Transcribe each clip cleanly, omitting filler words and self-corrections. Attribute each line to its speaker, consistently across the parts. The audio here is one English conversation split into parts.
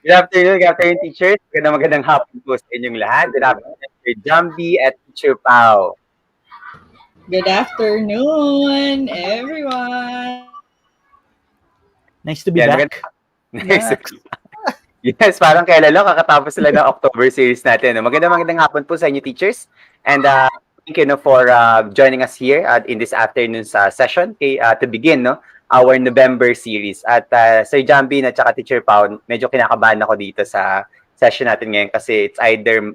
Speaker 1: Good afternoon, teachers. Magandang hapon po sa inyong lahat. Good afternoon, Sir Jambi at Teacher Pao.
Speaker 2: Good afternoon, everyone.
Speaker 3: Nice to be
Speaker 1: Yan,
Speaker 3: back.
Speaker 1: nice. Yes, parang kailan lang kakatapos sila ng October series natin. Magandang hapon po sa inyo, teachers. And thank you for joining us here in this afternoon's session to begin our November series. At Sir Jambi at saka Teacher Pao, medyo kinakabahan ako dito sa session natin ngayon kasi it's either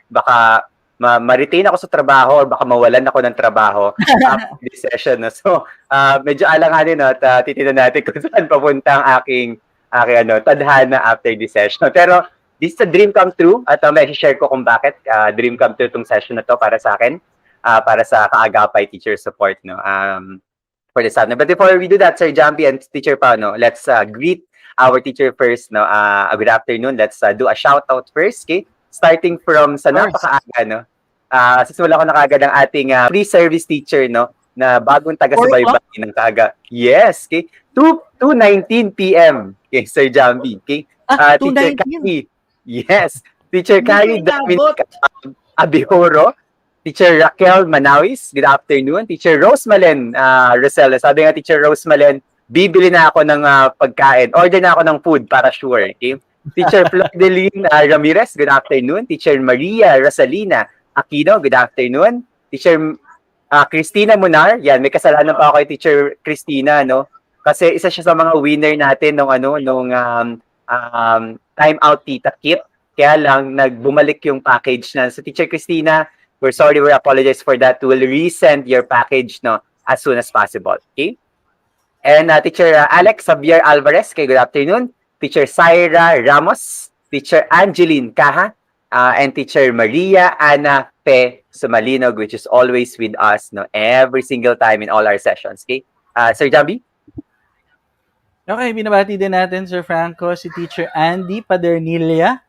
Speaker 1: baka ma-retain ako sa trabaho or baka mawalan ako ng trabaho after this session. No? So, medyo alanganin at titignan natin kung saan papunta ang aking tadhana after this session. Pero this is a dream come true at may share ko kung bakit dream come true tong session na to para sa akin, para sa Kaagapay Teacher Support for this afternoon. But before we do that, Sir Jambi and Teacher Pao, let's greet our teacher first. Good afternoon. Let's do a shout out first, okay? Starting from sa napakaaga, sisimulan ko na kagad ang ating free service teacher, na bagong taga-subaybay ng Kaga. Yes, okay? 2:19 p.m. Okay, Sir Jambi. Okay? Teacher Kari. Yes. Teacher Kari Dominic Abihoro. Teacher Raquel Manawis. Good afternoon. Teacher Rose Malen Rosella. Sabi nga Teacher Rose Malen, bibili na ako ng pagkain. Order na ako ng food para sure. Okay? Teacher Flodeline Ramirez. Good afternoon. Teacher Maria Rosalina Aquino. Good afternoon. Teacher Christina Munar, yan, may kasalanan pa ako kay Teacher Christina, kasi isa siya sa mga winner natin nung time out tita kit. Kaya lang nagbumalik yung package na. So Teacher Christina, we're sorry, we apologize for that. We'll resend your package as soon as possible. Okay? And Teacher Alex Xavier Alvarez, good afternoon. Teacher Syra Ramos, Teacher Angeline Caha, and Teacher Maria Ana Pe Sumalinog, which is always with us every single time in all our sessions. Okay? Sir Jambi?
Speaker 3: Okay, binabati din natin, Sir Franco, si Teacher Andy Padernilla,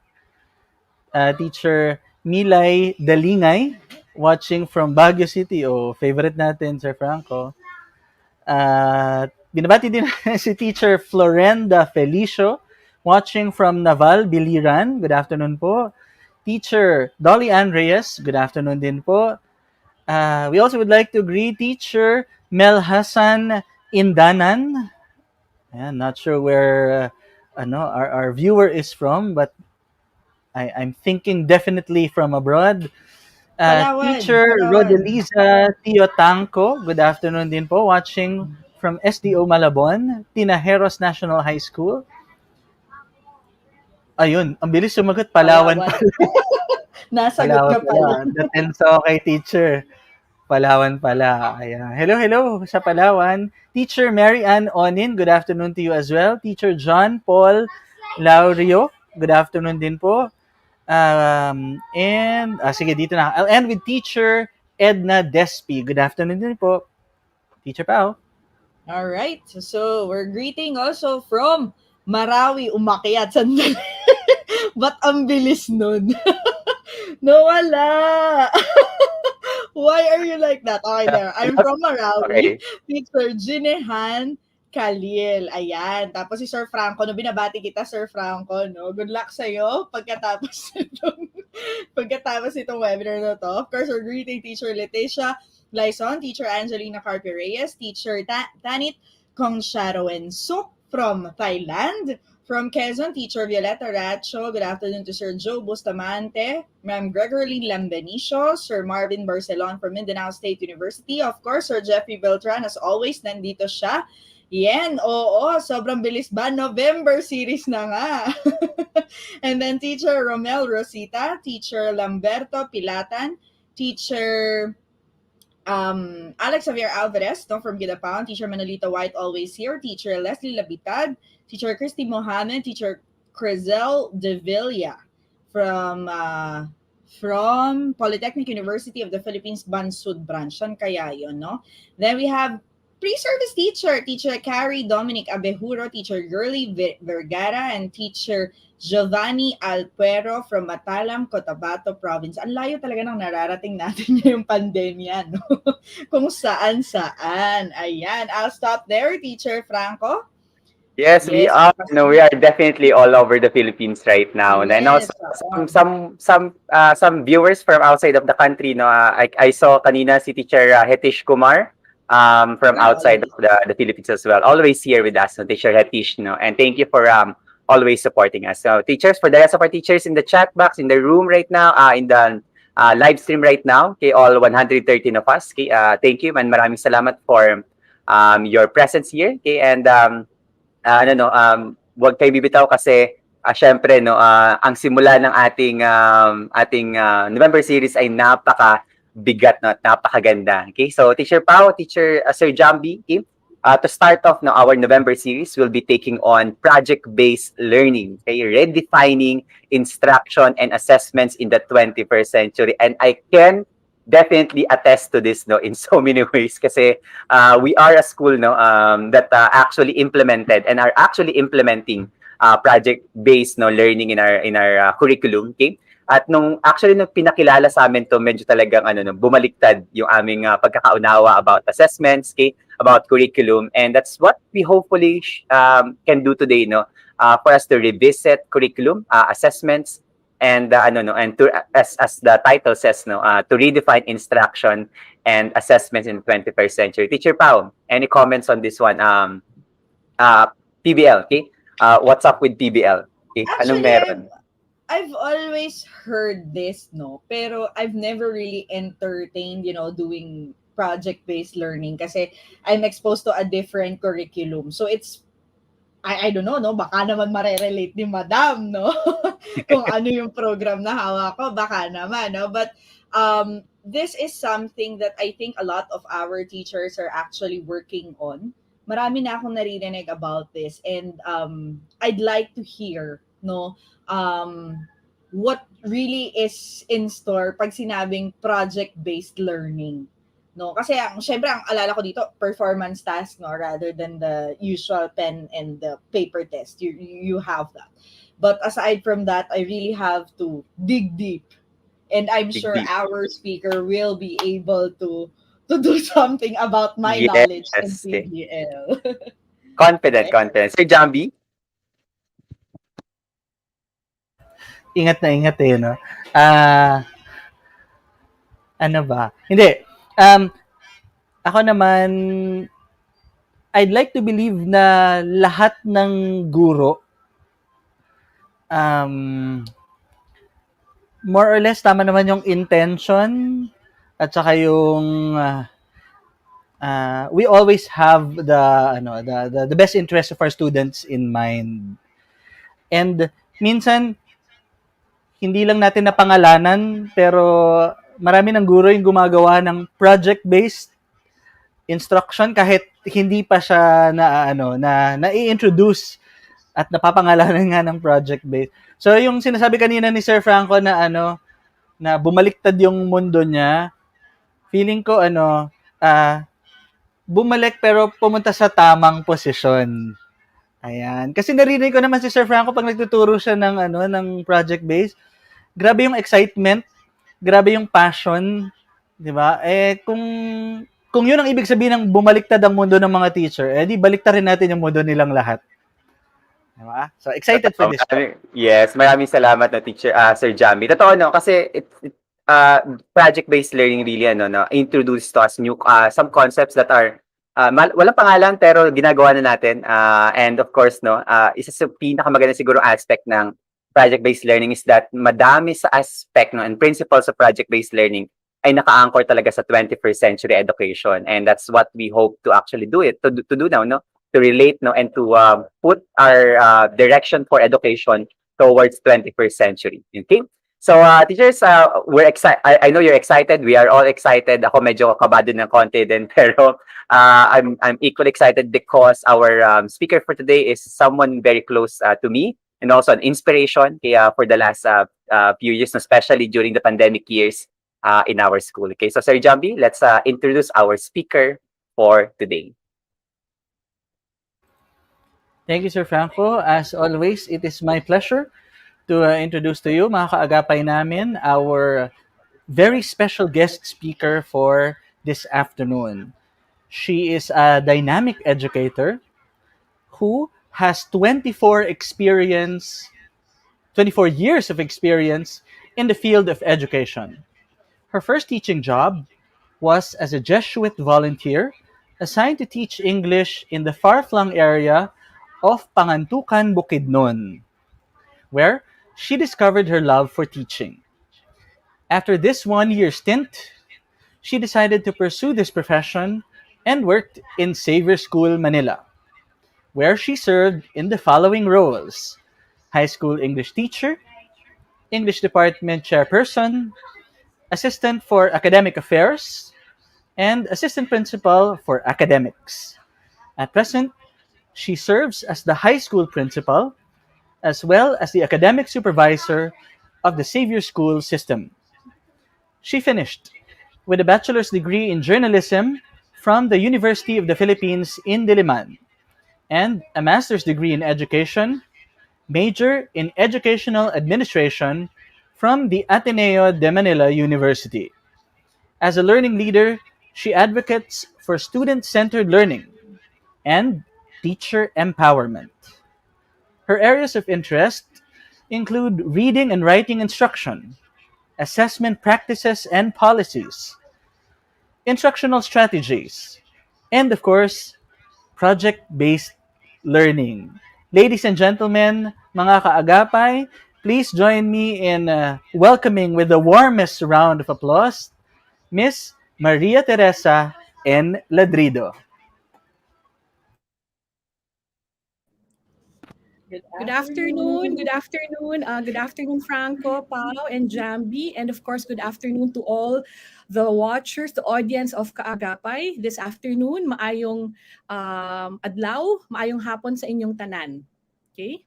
Speaker 3: Teacher Milay Dalingay, watching from Baguio City. Favorite natin, Sir Franco. Binabati din si Teacher Florenda Felicio, watching from Naval, Biliran. Good afternoon po. Teacher Dolly Ann Reyes, good afternoon din po. We also would like to greet Teacher Mel Hassan Indanan. Ayan, not sure where our viewer is from, but I'm thinking definitely from abroad. Teacher Rodelisa Tiotanco, good afternoon din po, watching from SDO Malabon, Tinajeros National High School. Ayun, ang bilis sumagot, Palawan.
Speaker 2: Nasagot ka pala.
Speaker 3: Datenso kay teacher. Palawan pala. Ayan. Hello sa Palawan. Teacher Mary Ann Onin, good afternoon to you as well. Teacher John Paul Laurio, good afternoon din po. Sige, dito na. I'll end with Teacher Edna Despi. Good afternoon din po. Teacher Pao.
Speaker 2: All right. So, we're greeting also from Marawi, umakyat. Sandali. Ba't ang bilis nun? Nawala. Why are you like that? Okay, there. I'm from Marawi. Okay. Teacher Jinehan Khalil. Ayan. Tapos si Sir Franco, binabati kita, Sir Franco, Good luck sa'yo pagkatapos itong webinar na to. Of course, we're greeting Teacher Leticia Laison, Teacher Angelina Carpi Reyes, Teacher Tanit Kongsharoenso from Thailand. From Quezon, Teacher Violeta Racho. Good afternoon to Sir Joe Bustamante, Ma'am Gregory Lambenicio, Sir Marvin Barcelon from Mindanao State University. Of course, Sir Jeffrey Beltran, as always, nandito siya. Yan, oo, sobrang bilis ba? November series na nga. And then Teacher Romel Rosita, Teacher Lamberto Pilatan, Teacher Alex Xavier Alvarez, from Gidapaon, Teacher Manolita White, always here, Teacher Leslie Labitad, Teacher Christy Mohamed, Teacher Crizel De Villa from Polytechnic University of the Philippines, Bansud Branch. Saan kaya yun, Then we have pre-service teacher, Teacher Carrie Dominic Abehuro, Teacher Girly Vergara, and Teacher Giovanni Alpuero from Matalam, Cotabato Province. Ang layo talaga ng nararating natin ngayong pandemya, Kung saan-saan. Ayan. I'll stop there, Teacher Franco.
Speaker 1: Yes, we
Speaker 2: Yes,
Speaker 1: are. No, we are definitely all over the Philippines right now. And also
Speaker 2: yes,
Speaker 1: some viewers from outside of the country. No, I saw kanina si Teacher Hetish Kumar from
Speaker 2: yeah,
Speaker 1: outside of
Speaker 2: always.
Speaker 1: the Philippines as well. Always here with us, no, Teacher Hetish. No, and thank you for always supporting us. So teachers, for the rest of our teachers in the chat box, in the room right now, in the live stream right now, okay, all 113 of us. Okay, thank you and maraming salamat for your presence here. Okay, and wag kayo bibitaw kasi syempre no, ang simula ng ating November series ay napaka bigat no, at napakaganda. Okay? So Teacher Pao, Teacher Sir Jambi, okay? To start off no, our November series, we'll be taking on project-based learning, okay? Redefining instruction and assessments in the 21st century. And I can definitely attest to this no in so many ways kasi we are a school no that actually implemented and are actually implementing project based no learning in our curriculum, okay? At nung pinakilala sa amin to, medyo talagang no, bumaliktad yung aming pagkakaunawa about assessments, okay? About curriculum, and that's what we hopefully can do today no, for us to revisit curriculum, assessments, and and to, as the title says no, to redefine instruction and assessments in the 21st century. Teacher Pao, any comments on this one? Uh, PBL, okay? What's up with PBL? Okay, anong
Speaker 2: Actually,
Speaker 1: meron?
Speaker 2: I've always heard this, no, pero I've never really entertained, doing project-based learning kasi I'm exposed to a different curriculum. So it's I don't know, no? Baka naman mare-relate ni Madam, no? Kung ano yung program na hawak ko, baka naman, no? But this is something that I think a lot of our teachers are actually working on. Marami na akong naririnig about this, and I'd like to hear, no, um, what really is in store pag sinabing project-based learning. No, kasi syempre ang alala ko dito performance task, no, rather than the usual pen and the paper test. You have that. But aside from that, I really have to dig deep, and I'm
Speaker 1: Big
Speaker 2: sure
Speaker 1: deep.
Speaker 2: our speaker will be able to do something about my knowledge in
Speaker 1: Yes. Okay.
Speaker 2: PBL.
Speaker 1: Confident,
Speaker 2: Yeah.
Speaker 1: confident. Sir Jambi?
Speaker 3: Ingat na ingat eh, no? Ah, ano ba? Hindi. Um, ako naman, I'd like to believe na lahat ng guro, um, more or less tama naman yung intention at saka yung we always have the best interest of our students in mind. And minsan hindi lang natin napangalanan pero marami ng guro yung gumagawa ng project-based instruction kahit hindi pa siya na-introduce at napapangalanan nga ng project-based. So yung sinasabi kanina ni Sir Franco na na bumaliktad yung mundo niya, feeling ko bumalik pero pumunta sa tamang posisyon. Ayan. Kasi narinig ko naman si Sir Franco pag nagtuturo siya ng project-based. Grabe yung excitement, grabe yung passion, 'di ba? Kung 'yun ang ibig sabihin ng bumaliktad ang mundo ng mga teacher, di baliktarin natin yung mundo nilang lahat. 'Di ba? So excited for this.
Speaker 1: Yes, maraming salamat na Teacher Sir Jambi. Totoo no kasi project-based learning really no, introduce to us new some concepts that are walang pangalan pero ginagawa na natin. And of course no, isa sa pinakamaganda siguro aspect ng project-based learning is that madami sa aspect no and principles of project-based learning ay naka-anchor talaga sa 21st century education, and that's what we hope to actually to do now no, to relate no and to put our direction for education towards 21st century. Okay? So teachers, we're excited. I know you're excited. We are all excited. Ako medyo kabado ng konti din pero I'm equally excited because our speaker for today is someone very close to me and also an inspiration kaya for the last few years, especially during the pandemic years in our school. Okay, so Sir Jambi, let's introduce our speaker for today.
Speaker 3: Thank you, Sir Franco. As always, it is my pleasure to introduce to you, mga kaagapay namin, our very special guest speaker for this afternoon. She is a dynamic educator who has 24 years of experience in the field of education. Her first teaching job was as a Jesuit volunteer assigned to teach English in the far-flung area of Pangantukan, Bukidnon, where she discovered her love for teaching. After this 1 year stint, she decided to pursue this profession and worked in Xavier School, Manila, where she served in the following roles: high school English teacher, English department chairperson, assistant for academic affairs, and assistant principal for academics. At present, she serves as the high school principal as well as the academic supervisor of the Xavier School system. She finished with a bachelor's degree in journalism from the University of the Philippines in Diliman and a master's degree in education, major in educational administration from the Ateneo de Manila University. As a learning leader, she advocates for student-centered learning and teacher empowerment. Her areas of interest include reading and writing instruction, assessment practices and policies, instructional strategies, and of course, project-based learning. Ladies and gentlemen, mga kaagapay, please join me in welcoming with the warmest round of applause, Miss Maria Teresa N. Ladrido.
Speaker 2: Good
Speaker 4: Good afternoon. Good
Speaker 2: afternoon.
Speaker 4: afternoon. Good afternoon, Franco, Pao, and Jambi. And of course, good afternoon to all the watchers, the audience of Kaagapay. This afternoon, maayong adlaw, maayong hapon sa inyong tanan. Okay?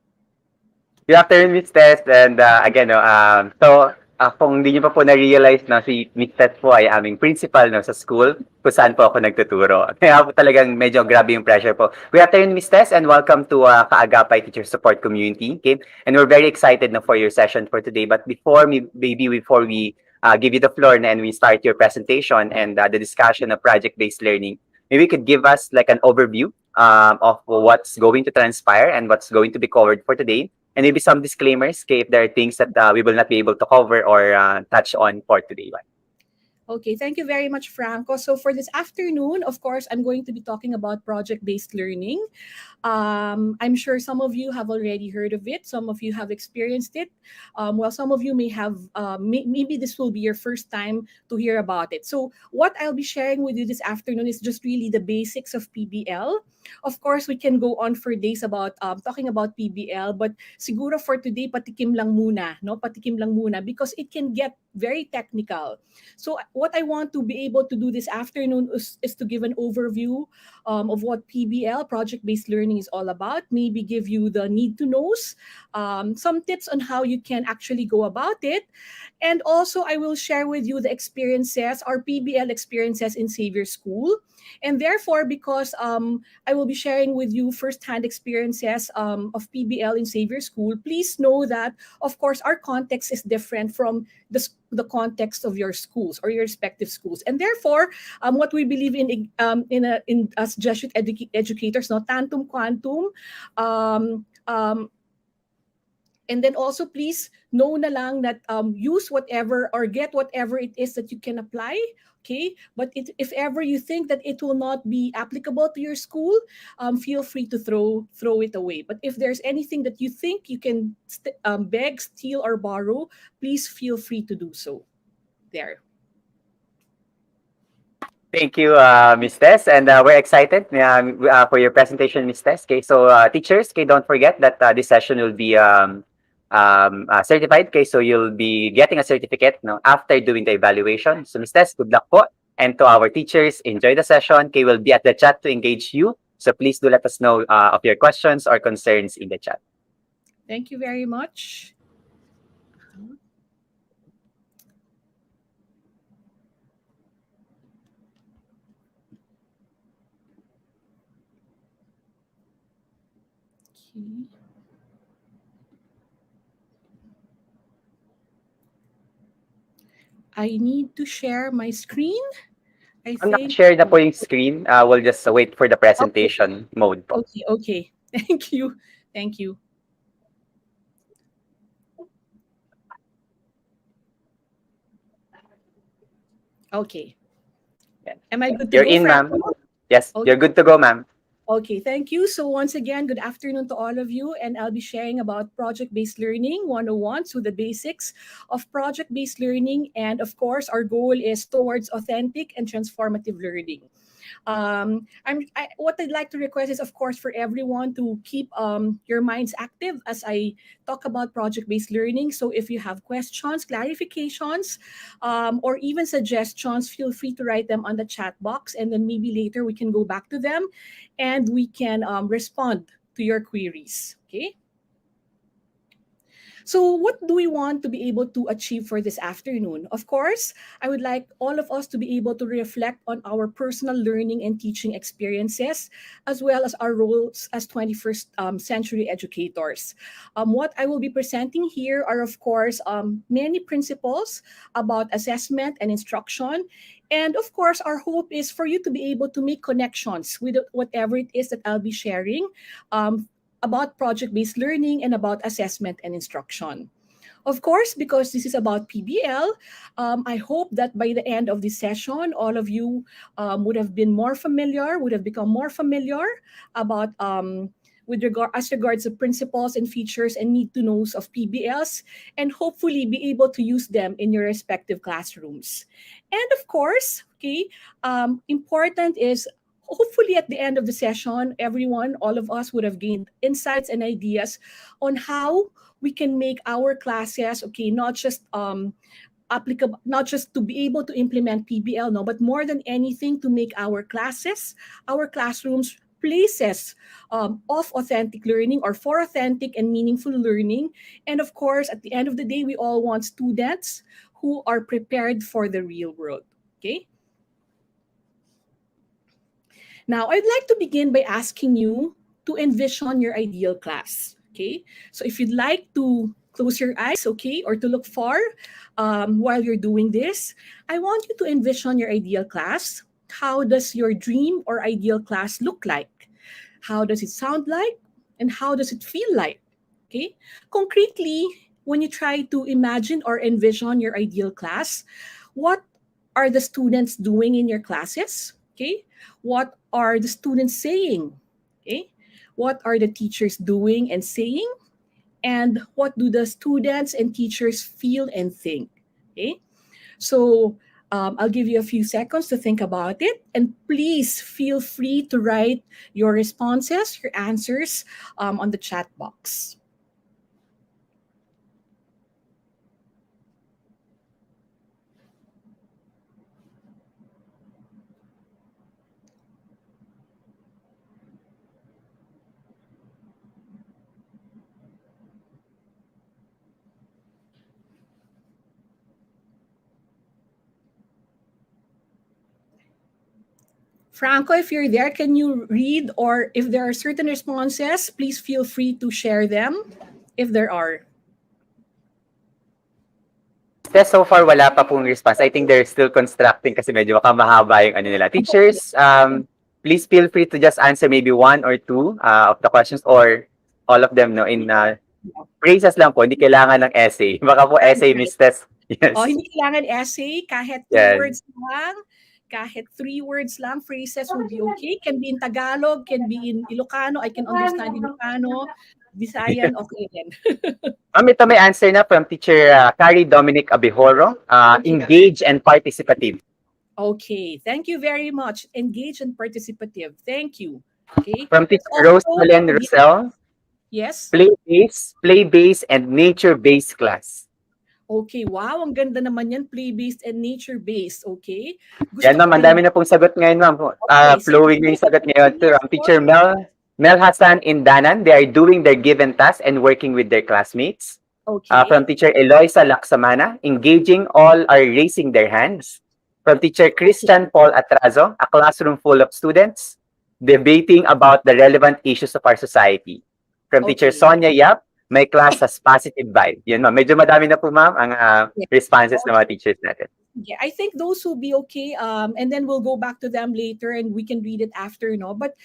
Speaker 1: Good afternoon, Miss Tess. And again, no, kung hindi niyo pa po na-realize na si Miss Tess po ay aming principal no, sa school kung saan po ako nagtuturo. Kaya po talagang medyo grabe yung pressure po. Good afternoon, Miss Tess, and welcome to Kaagapay Teacher Support Community. Okay? And we're very excited no, for your session for today. But before we give you the floor and we start your presentation and the discussion of project-based learning, maybe you could give us like an overview of what's going to transpire and what's going to be covered for today. And maybe some disclaimers, okay, if there are things that we will not be able to cover or touch on for today.
Speaker 4: Okay, thank you very much, Franco. So for this afternoon, of course, I'm going to be talking about project-based learning. I'm sure some of you have already heard of it. Some of you have experienced it. While some of you may have, maybe this will be your first time to hear about it. So what I'll be sharing with you this afternoon is just really the basics of PBL. Of course, we can go on for days about talking about PBL, but siguro for today, patikim lang muna, no? Patikim lang muna because it can get very technical. So what I want to be able to do this afternoon is to give an overview of what PBL, project-based learning, is all about. Maybe give you the need to knows, some tips on how you can actually go about it. And also, I will share with you the experiences, our PBL experiences in Xavier School. And therefore, because I will be sharing with you firsthand experiences of PBL in Xavier School, please know that, of course, our context is different from the context of your schools or your respective schools. And therefore, what we believe in as Jesuit educators, no, tantum quantum, and then also please know na lang that use whatever or get whatever it is that you can apply. Okay, but if ever you think that it will not be applicable to your school, feel free to throw it away. But if there's anything that you think you can beg, steal, or borrow, please feel free to do so. There.
Speaker 1: Thank you, Ms. Tess, and we're excited for your presentation, Ms. Tess. Okay, so teachers, okay, don't forget that this session will be certified. Okay, so you'll be getting a certificate no, after doing the evaluation. So, Ms. Tess, good luck po. And to our teachers, enjoy the session. Okay, we'll be at the chat to engage you. So please do let us know of your questions or concerns in the chat.
Speaker 4: Thank you very much. Okay. I need to share my screen. I think.
Speaker 1: Share na po yung screen. We'll just wait for the presentation mode po.
Speaker 4: Okay. Thank you. Thank you. Okay. Am I good to
Speaker 1: You're
Speaker 4: go,
Speaker 1: in, ma'am.
Speaker 4: Franco?
Speaker 1: Yes,
Speaker 4: Okay.
Speaker 1: you're good to go, ma'am.
Speaker 4: Okay, thank you. So once again, good afternoon to all of you, and I'll be sharing about project-based learning 101, so the basics of project-based learning, and of course, our goal is towards authentic and transformative learning. What I'd like to request is, of course, for everyone to keep your minds active as I talk about project-based learning. So if you have questions, clarifications, or even suggestions, feel free to write them on the chat box, and then maybe later we can go back to them, and we can respond to your queries. Okay. So, what do we want to be able to achieve for this afternoon? Of course, I would like all of us to be able to reflect on our personal learning and teaching experiences, as well as our roles as 21st century educators. What I will be presenting here are, of course, many principles about assessment and instruction. And of course, our hope is for you to be able to make connections with whatever it is that I'll be sharing. About project based learning and about assessment and instruction. Of course, because this is about PBL, I hope that by the end of this session, all of you would have become more familiar about as regards to principles and features and need to knows of PBLs, and hopefully be able to use them in your respective classrooms. And of course, okay, important is hopefully at the end of the session, everyone, all of us would have gained insights and ideas on how we can make our classes, okay, not just applicable, not just to be able to implement PBL, no, but more than anything to make our classes, our classrooms, places of authentic learning or for authentic and meaningful learning. And of course, at the end of the day, we all want students who are prepared for the real world. Okay. Now, I'd like to begin by asking you to envision your ideal class. Okay, so if you'd like to close your eyes, okay, or to look far while you're doing this, I want you to envision your ideal class. How does your dream or ideal class look like? How does it sound like? And how does it feel like? Okay, concretely, when you try to imagine or envision your ideal class, what are the students doing in your classes? Okay, what are the students saying? Okay, what are the teachers doing and saying? And what do the students and teachers feel and think? Okay, so I'll give you a few seconds to think about it, and please feel free to write your responses, your answers on the chat box. Franco, if you're there, can you read, or if there are certain responses, please feel free to share them if there are.
Speaker 1: Yes, so far wala pa pong response. I think they're still constructing kasi medyo baka mahaba yung ano nila. Teachers, please feel free to just answer maybe one or two of the questions or all of them no in phrases lang po, hindi kailangan ng essay. Baka po essay mistes.
Speaker 4: O,
Speaker 1: Yes.
Speaker 4: hindi kailangan essay, kahit 2
Speaker 1: Yan.
Speaker 4: words lang, kahit 3 words lang, phrases will be okay. Can be in Tagalog, can be in Ilocano, I can understand Ilocano, Visayan, okay din.
Speaker 1: Ito may answer na from teacher Carrie Dominic Abihoro. Engage and participative.
Speaker 4: Okay, thank you very much. Engage and participative. Thank you. Okay.
Speaker 1: From teacher
Speaker 4: Also,
Speaker 1: Rose Malen Rosel,
Speaker 4: yes.
Speaker 1: play-based and nature-based class.
Speaker 4: Okay, wow, ang ganda naman yan, play-based and nature-based, okay?
Speaker 1: Yan ma'am, ang dami na pong sagot ngayon ma'am.
Speaker 4: Okay,
Speaker 1: Flowing na yung sagot ngayon. From teacher Mel Hassan in Danan, they are doing their given tasks and working with their classmates.
Speaker 4: Okay.
Speaker 1: From teacher Eloisa Laksamana, engaging all are raising their hands. From teacher Christian Paul Atrazo, a classroom full of students debating about the relevant issues of our society. From teacher Sonia Yap, my class has positive vibe. Yun ma'am, medyo madami na po ma'am ang responses ng mga teachers natin.
Speaker 4: Yeah, I think those will be okay. And then we'll go back to them later and we can read it after, no? But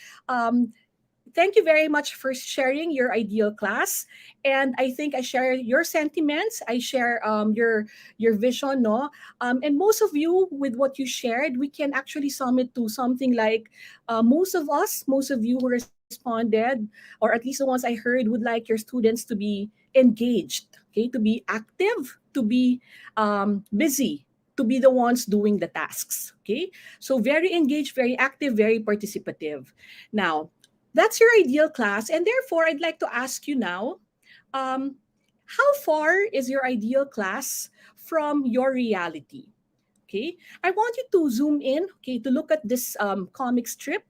Speaker 4: thank you very much for sharing your ideal class. And I think I share your sentiments. I share your vision, no? And most of you, with what you shared, we can actually sum it to something like most of you who responded, or at least the ones I heard, would like your students to be engaged, okay, to be active, to be busy, to be the ones doing the tasks. Okay, so very engaged, very active, very participative. Now, that's your ideal class, and therefore, I'd like to ask you now, um, how far is your ideal class from your reality? Okay, I want you to zoom in, okay, to look at this comic strip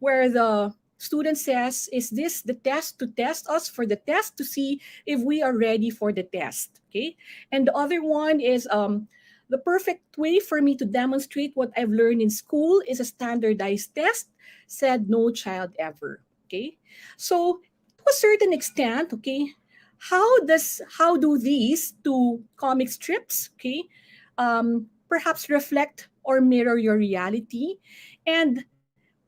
Speaker 4: where the student says, is this the test to test us for the test to see if we are ready for the test? Okay. And the other one is the perfect way for me to demonstrate what I've learned in school is a standardized test, said no child ever. Okay. So to a certain extent, okay, how do these two comic strips, okay, perhaps reflect or mirror your reality? And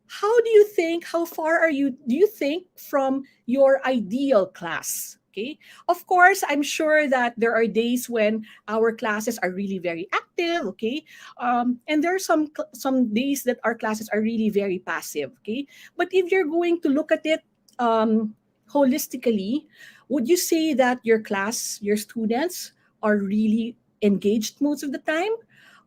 Speaker 4: how do you think, how far are you, do you think, from your ideal class? Okay. Of course, I'm sure that there are days when our classes are really very active. Okay. And there are some days that our classes are really very passive. Okay. But if you're going to look at it holistically, would you say that your class, your students, are really engaged most of the time?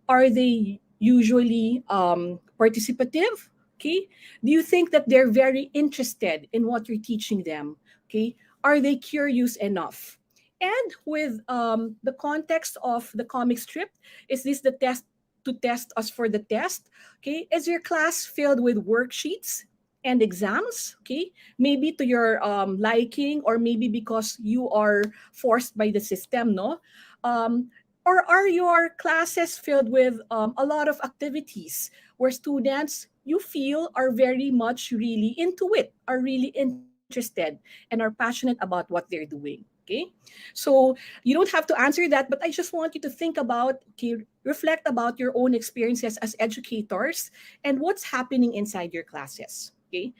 Speaker 4: Are they usually participative? Okay. Do you think that they're very interested in what you're teaching them? Okay. Are they curious enough? And with the context of the comic strip, is this the test to test us for the test? Okay. Is your class filled with worksheets and exams? Okay. Maybe to your liking, or maybe because you are forced by the system, no? Um, or are your classes filled with a lot of activities where students you feel are very much really into it, are really interested, and are passionate about what they're doing? Okay. So you don't have to answer that, but I just want you to think about, okay, reflect about your own experiences as educators and what's happening inside your classes. Okay.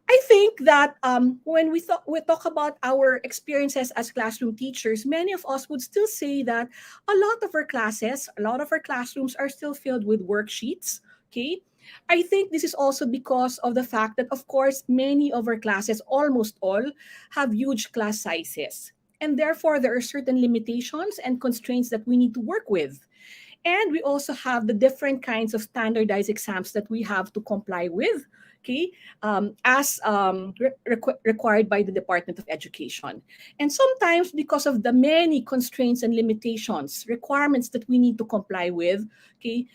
Speaker 4: I think that when we talk about our experiences as classroom teachers, many of us would still say that a lot of our classes, a lot of our classrooms are still filled with worksheets. Okay. I think this is also because of the fact that, of course, many of our classes, almost all, have huge class sizes. And therefore, there are certain limitations and constraints that we need to work with. And we also have the different kinds of standardized exams that we have to comply with, okay, as required by the Department of Education. And sometimes, because of the many constraints and limitations, requirements that we need to comply with, okay,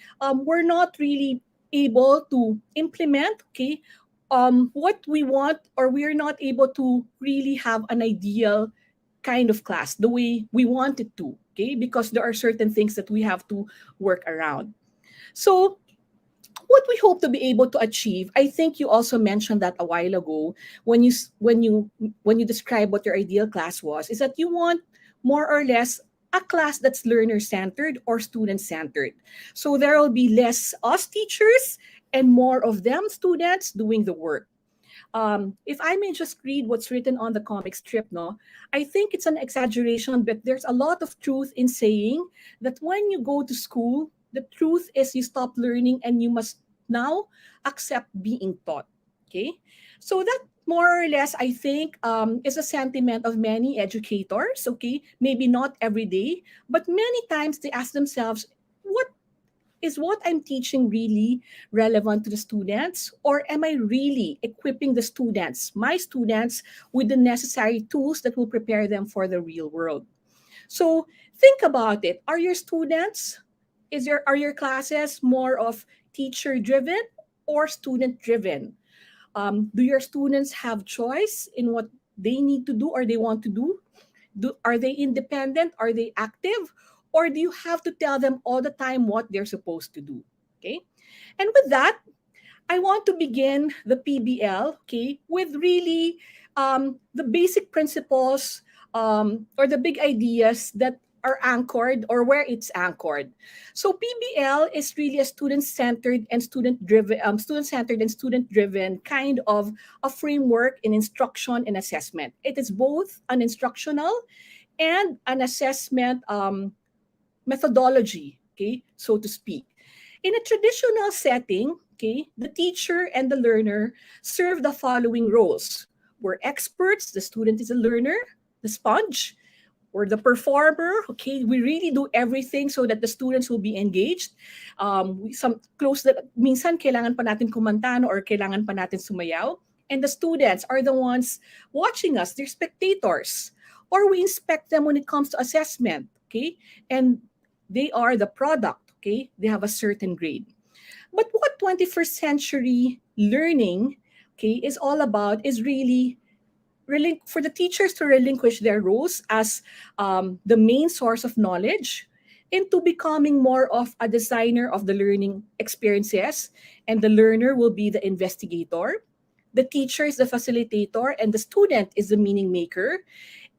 Speaker 4: we're not really able to implement, okay, what we want, or we're not able to really have an ideal kind of class the way we want it to, okay, because there are certain things that we have to work around. So what we hope to be able to achieve, I think you also mentioned that a while ago when you describe what your ideal class was, is that you want more or less a class that's learner centered or student centered. So there will be less us teachers and more of them students doing the work. If I may just read what's written on the comic strip, no, I think it's an exaggeration, but there's a lot of truth in saying that when you go to school, the truth is you stop learning and you must now accept being taught. Okay, so that more or less, I think, is a sentiment of many educators. Okay, maybe not every day, but many times they ask themselves, what is what I'm teaching really relevant to the students? Or am I really equipping the students, my students, with the necessary tools that will prepare them for the real world? So think about it. Are your students, are your classes more of teacher driven or student driven? Do your students have choice in what they need to do or they want to do? Are they independent? Are they active? Or do you have to tell them all the time what they're supposed to do? Okay. And with that, I want to begin the PBL, okay, with really the basic principles or the big ideas that are anchored, or where it's anchored. So PBL is really a student-centered and student-driven kind of a framework in instruction and assessment. It is both an instructional and an assessment methodology, okay, so to speak. In a traditional setting, okay, the teacher and the learner serve the following roles. We're experts, the student is a learner, the sponge, or the performer. Okay, we really do everything so that the students will be engaged. Some close that minsan kailangan pa natin kumanta no, or kailangan pa natin sumayaw. And the students are the ones watching us, they're spectators. Or we inspect them when it comes to assessment. Okay, and they are the product. Okay, they have a certain grade. But what 21st century learning, okay, is all about is really for the teachers to relinquish their roles as the main source of knowledge into becoming more of a designer of the learning experiences, and the learner will be the investigator, the teacher is the facilitator, and the student is the meaning maker,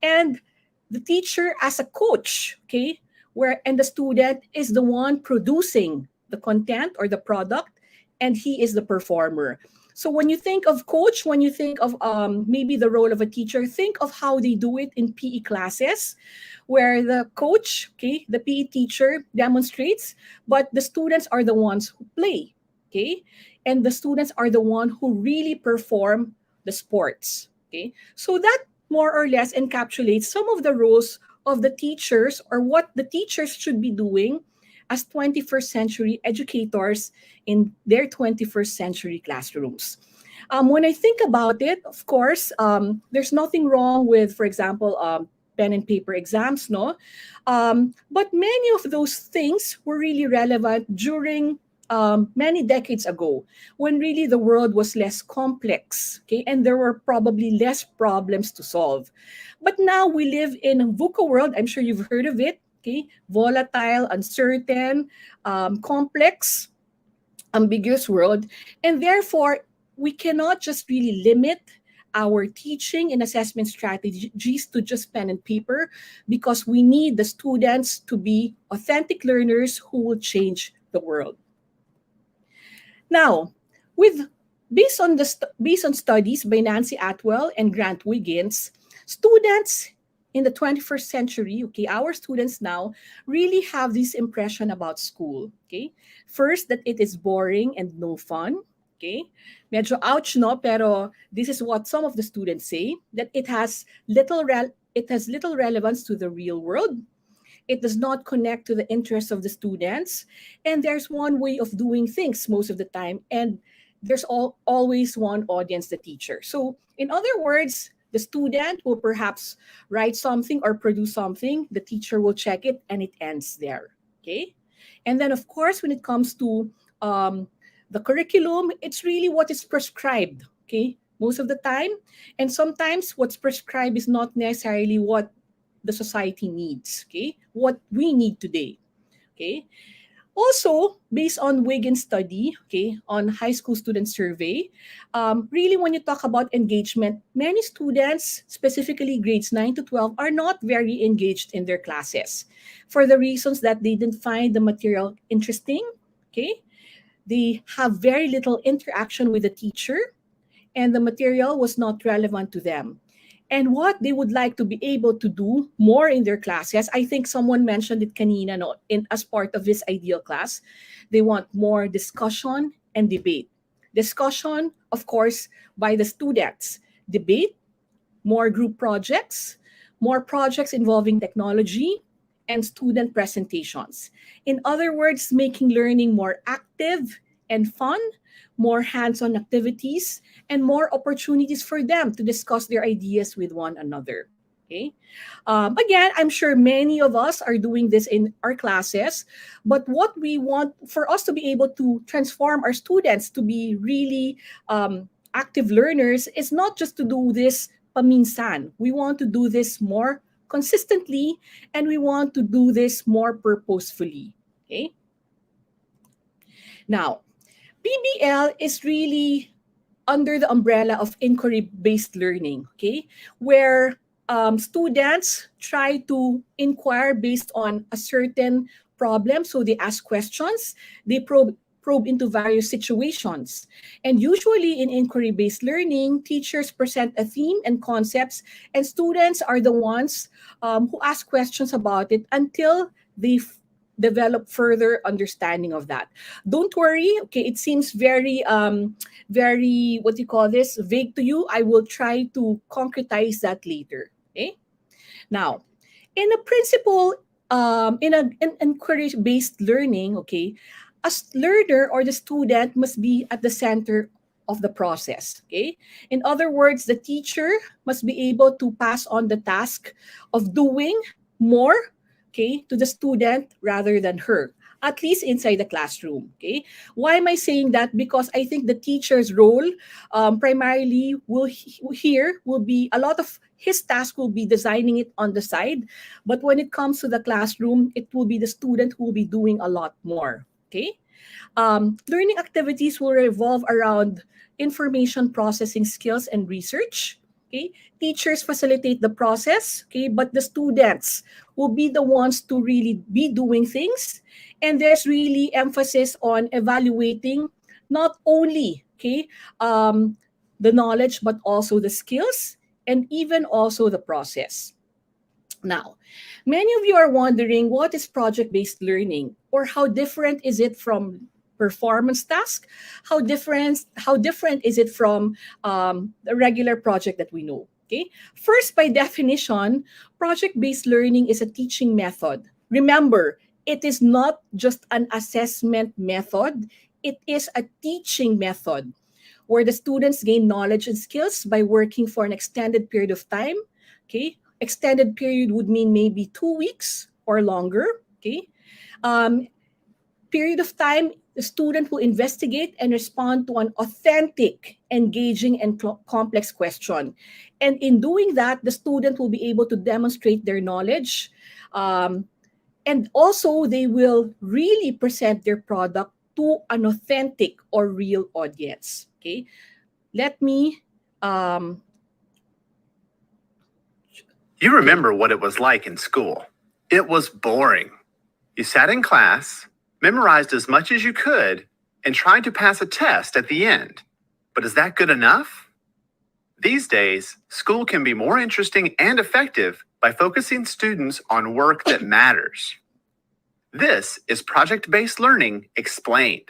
Speaker 4: and the teacher as a coach, okay, where and the student is the one producing the content or the product, and he is the performer. So when you think of coach, when you think of maybe the role of a teacher, think of how they do it in PE classes, where the coach, okay, the PE teacher demonstrates, but the students are the ones who play, okay, and the students are the one who really perform the sports, okay. So that more or less encapsulates some of the roles of the teachers, or what the teachers should be doing as 21st century educators in their 21st century classrooms. When I think about it, of course, there's nothing wrong with, for example, pen and paper exams, no? But many of those things were really relevant during many decades ago, when really the world was less complex, okay, and there were probably less problems to solve. But now we live in a VUCA world. I'm sure you've heard of it. Okay, volatile, uncertain, complex, ambiguous world, and therefore we cannot just really limit our teaching and assessment strategies to just pen and paper, because we need the students to be authentic learners who will change the world. Now, with based on studies by Nancy Atwell and Grant Wiggins, students in the 21st century, okay, our students now really have this impression about school, okay? First, that it is boring and no fun, okay? Medyo ouch, no? Pero this is what some of the students say, that it has little relevance to the real world. It does not connect to the interests of the students, and there's one way of doing things most of the time, and there's always one audience, the teacher. So in other words, the student will perhaps write something or produce something, the teacher will check it, and it ends there, okay? And then of course, when it comes to the curriculum, it's really what is prescribed, okay, most of the time. And sometimes what's prescribed is not necessarily what the society needs, okay, what we need today, okay. Also, based on Wiggins' study, okay, on high school student survey, really when you talk about engagement, many students, specifically grades 9 to 12, are not very engaged in their classes for the reasons that they didn't find the material interesting, okay. They have very little interaction with the teacher, and the material was not relevant to them. And what they would like to be able to do more in their classes, I think someone mentioned it kanina, no, as part of this ideal class, they want more discussion and debate. Discussion, of course, by the students. Debate, more group projects, more projects involving technology, and student presentations. In other words, making learning more active and fun, more hands-on activities, and more opportunities for them to discuss their ideas with one another. Okay. Again, I'm sure many of us are doing this in our classes, but what we want for us to be able to transform our students to be really active learners is not just to do this paminsan. We want to do this more consistently, and we want to do this more purposefully. Okay. Now, PBL is really under the umbrella of inquiry-based learning, okay, where students try to inquire based on a certain problem. So they ask questions, they probe into various situations. And usually in inquiry-based learning, teachers present a theme and concepts, and students are the ones who ask questions about it until they develop further understanding of that. Don't worry, okay, it seems very, what do you call this, vague to you. I will try to concretize that later, okay? Now, in a principle, in an inquiry-based learning, okay, a learner or the student must be at the center of the process, okay? In other words, the teacher must be able to pass on the task of doing more, okay, to the student rather than her, at least inside the classroom, okay? Why am I saying that? Because I think the teacher's role primarily will be a lot of his task will be designing it on the side, but when it comes to the classroom, it will be the student who will be doing a lot more, okay? Learning activities will revolve around information processing skills and research, okay? Teachers facilitate the process, okay, but the students will be the ones to really be doing things, and there's really emphasis on evaluating not only, okay, the knowledge but also the skills and even also the process. Now, many of you are wondering, what is project-based learning, or how different is it from performance task? How different is it from the regular project that we know? Okay. First, by definition, project-based learning is a teaching method. Remember, it is not just an assessment method. It is a teaching method where the students gain knowledge and skills by working for an extended period of time. Okay. Extended period would mean maybe 2 weeks or longer. Okay. Period of time, the student will investigate and respond to an authentic, engaging, and complex question. And in doing that, the student will be able to demonstrate their knowledge. And also, they will really present their product to an authentic or real audience. Okay. Let me
Speaker 5: You remember what it was like in school. It was boring. You sat in class, memorized as much as you could, and tried to pass a test at the end. But is that good enough? These days, school can be more interesting and effective by focusing students on work that matters. This is project-based learning explained.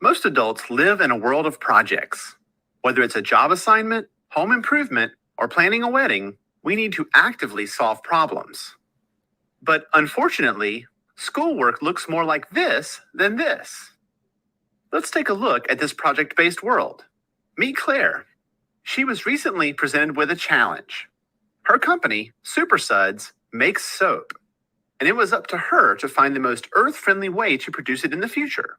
Speaker 5: Most adults live in a world of projects. Whether it's a job assignment, home improvement, or planning a wedding, we need to actively solve problems. But unfortunately, schoolwork looks more like this than this. Let's take a look at this project-based world. Meet Claire. She was recently presented with a challenge. Her company, Super Suds, makes soap, and it was up to her to find the most earth-friendly way to produce it in the future.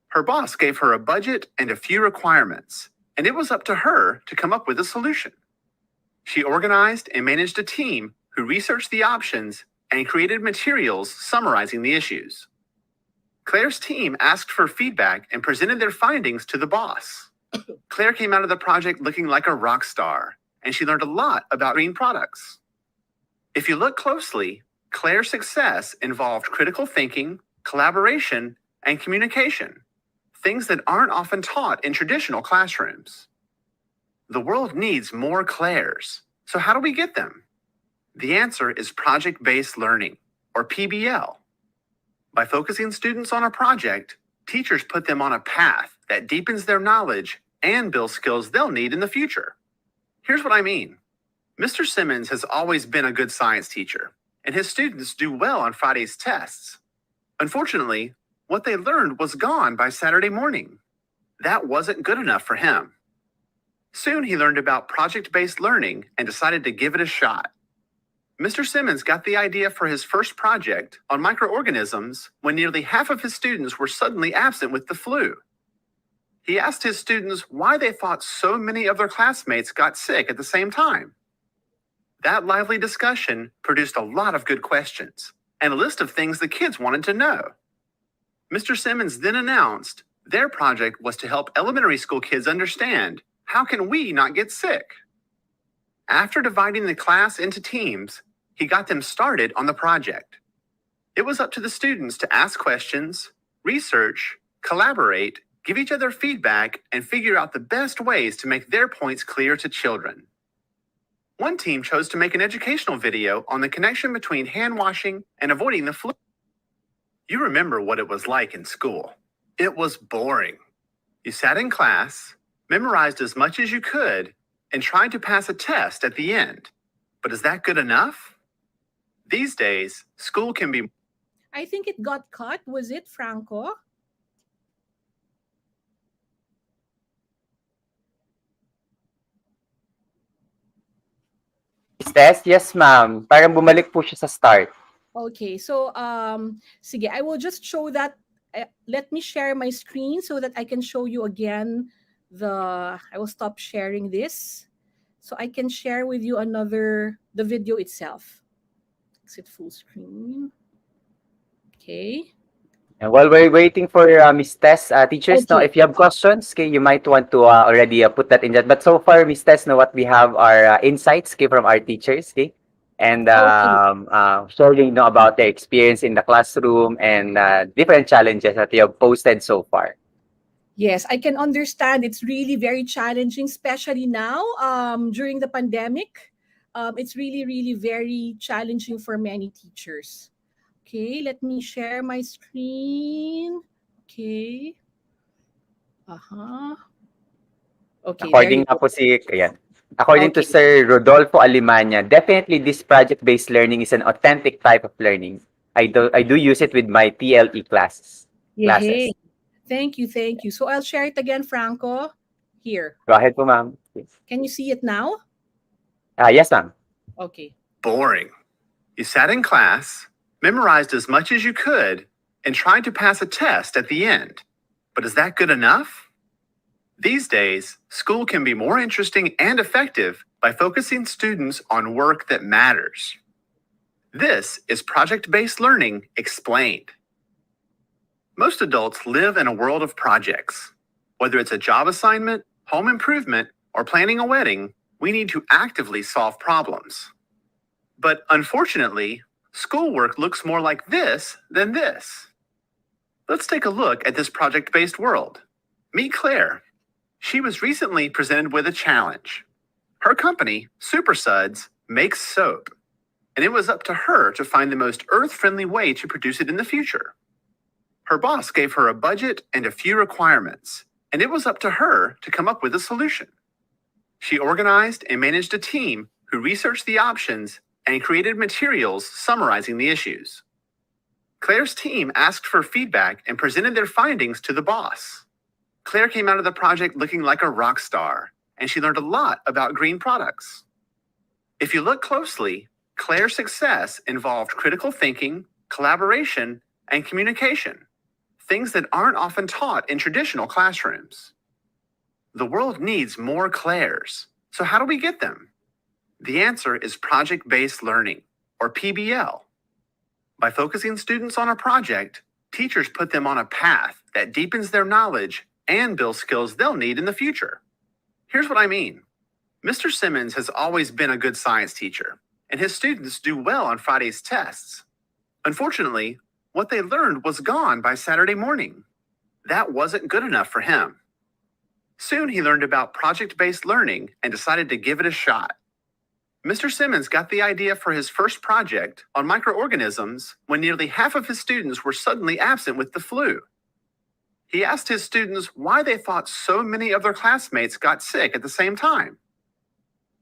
Speaker 5: Her boss gave her a budget and a few requirements, and it was up to her to come up with a solution. She organized and managed a team who researched the options and created materials summarizing the issues. Claire's team asked for feedback and presented their findings to the boss. Claire came out of the project looking like a rock star, and she learned a lot about green products. If you look closely, Claire's success involved critical thinking, collaboration, and communication, things that aren't often taught in traditional classrooms. The world needs more Claires, so how do we get them? The answer is project-based learning, or PBL. By focusing students on a project, teachers put them on a path that deepens their knowledge and builds skills they'll need in the future. Here's what I mean. Mr. Simmons has always been a good science teacher, and his students do well on Friday's tests. Unfortunately, what they learned was gone by Saturday morning. That wasn't good enough for him. Soon he learned about project-based learning and decided to give it a shot. Mr. Simmons got the idea for his first project on microorganisms when nearly half of his students were suddenly absent with the flu. He asked his students why they thought so many of their classmates got sick at the same time. That lively discussion produced a lot of good questions and a list of things the kids wanted to know. Mr. Simmons then announced their project was to help elementary school kids understand, how can we not get sick? After dividing the class into teams, he got them started on the project. It was up to the students to ask questions, research, collaborate, give each other feedback, and figure out the best ways to make their points clear to children. One team chose to make an educational video on the connection between hand washing and avoiding the flu. You remember what it was like in school. It was boring. You sat in class, memorized as much as you could, and tried to pass a test at the end. But is that good enough? These days, school can be...
Speaker 4: I think it got cut. Was it, Franco?
Speaker 1: Test? Yes, ma'am. Parang bumalik po siya sa start.
Speaker 4: Okay, so sige, I will just show that. Let me share my screen so that I can show you again I will stop sharing this so I can share with you the video itself. Exit full screen. Okay.
Speaker 1: And while we're waiting for Miss Tess, teachers,
Speaker 4: Okay.
Speaker 1: no, if you have questions, okay, you might want to already put that in chat. But so far, Miss Tess, no, what we have are insights, okay, from our teachers, okay, and sharing, no, about their experience in the classroom and different challenges that they have posted so far.
Speaker 4: Yes, I can understand. It's really very challenging, especially now during the pandemic. It's really, really very challenging for many teachers. Okay, let me share my screen. Okay. Okay,
Speaker 1: According
Speaker 4: there you go.
Speaker 1: ayan. According to
Speaker 4: Okay.
Speaker 1: Sir Rodolfo Alimanya, definitely this project-based learning is an authentic type of learning. I do use it with my TLE classes.
Speaker 4: Yay. Thank you, thank you. So I'll share it again, Franco. Here.
Speaker 1: Go ahead po, ma'am.
Speaker 4: Can you see it now?
Speaker 1: Yes, ma'am.
Speaker 4: Okay.
Speaker 5: boring. You sat in class, memorized as much as you could, and tried to pass a test at the end. But is that good enough? These days, school can be more interesting and effective by focusing students on work that matters. This is project-based learning explained. Most adults live in a world of projects. Whether it's a job assignment, home improvement, or planning a wedding, we need to actively solve problems. But unfortunately, schoolwork looks more like this than this. Let's take a look at this project-based world. Meet Claire. She was recently presented with a challenge. Her company, Super Suds, makes soap, and it was up to her to find the most earth-friendly way to produce it in the future. Her boss gave her a budget and a few requirements, and it was up to her to come up with a solution. She organized and managed a team who researched the options and created materials summarizing the issues. Claire's team asked for feedback and presented their findings to the boss. Claire came out of the project looking like a rock star, and she learned a lot about green products. If you look closely, Claire's success involved critical thinking, collaboration, and communication, things that aren't often taught in traditional classrooms. The world needs more Claires, so how do we get them? The answer is project-based learning, or PBL. By focusing students on a project, teachers put them on a path that deepens their knowledge and builds skills they'll need in the future. Here's what I mean. Mr. Simmons has always been a good science teacher, and his students do well on Friday's tests. Unfortunately, what they learned was gone by Saturday morning. That wasn't good enough for him. Soon he learned about project-based learning and decided to give it a shot. Mr. Simmons got the idea for his first project on microorganisms when nearly half of his students were suddenly absent with the flu. He asked his students why they thought so many of their classmates got sick at the same time.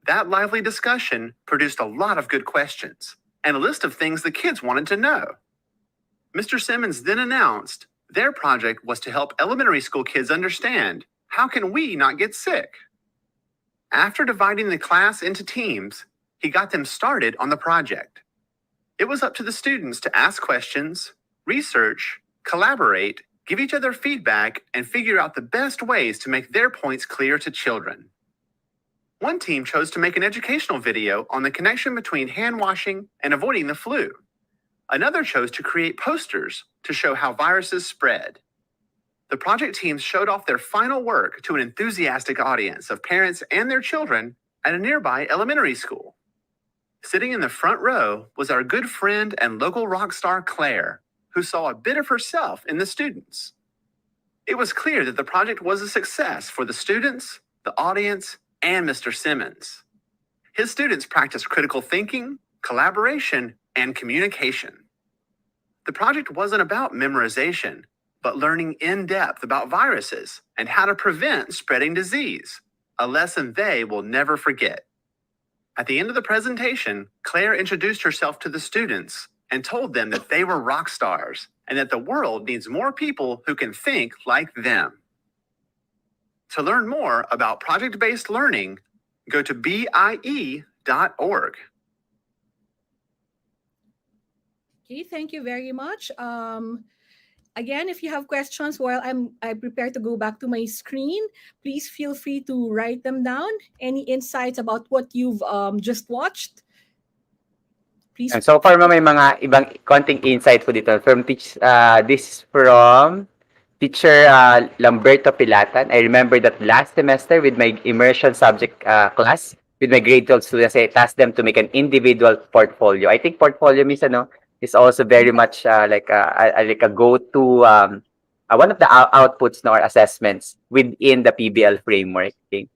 Speaker 5: That lively discussion produced a lot of good questions and a list of things the kids wanted to know. Mr. Simmons then announced their project was to help elementary school kids understand, how can we not get sick? After dividing the class into teams, he got them started on the project. It was up to the students to ask questions, research, collaborate, give each other feedback, and figure out the best ways to make their points clear to children. One team chose to make an educational video on the connection between hand washing and avoiding the flu. Another chose to create posters to show how viruses spread. The project teams showed off their final work to an enthusiastic audience of parents and their children at a nearby elementary school. Sitting in the front row was our good friend and local rock star Claire, who saw a bit of herself in the students. It was clear that the project was a success for the students, the audience, and Mr. Simmons. His students practiced critical thinking, collaboration, and communication. The project wasn't about memorization, but learning in depth about viruses and how to prevent spreading disease, a lesson they will never forget. At the end of the presentation, Claire introduced herself to the students and told them that they were rock stars and that the world needs more people who can think like them. To learn more about project-based learning, go to BIE.org.
Speaker 4: Okay, thank you very much. Again, if you have questions while I prepare to go back to my screen, please feel free to write them down. Any insights about what you've just watched? Please.
Speaker 1: And so far, may mga ibang konting insight po dito. This is from Teacher Lamberto Pilatan. I remember that last semester with my immersion subject class, with my grade 12 students, I tasked them to make an individual portfolio. I think portfolio means is also very much like a go-to one of the outputs or assessments within the PBL framework. Okay?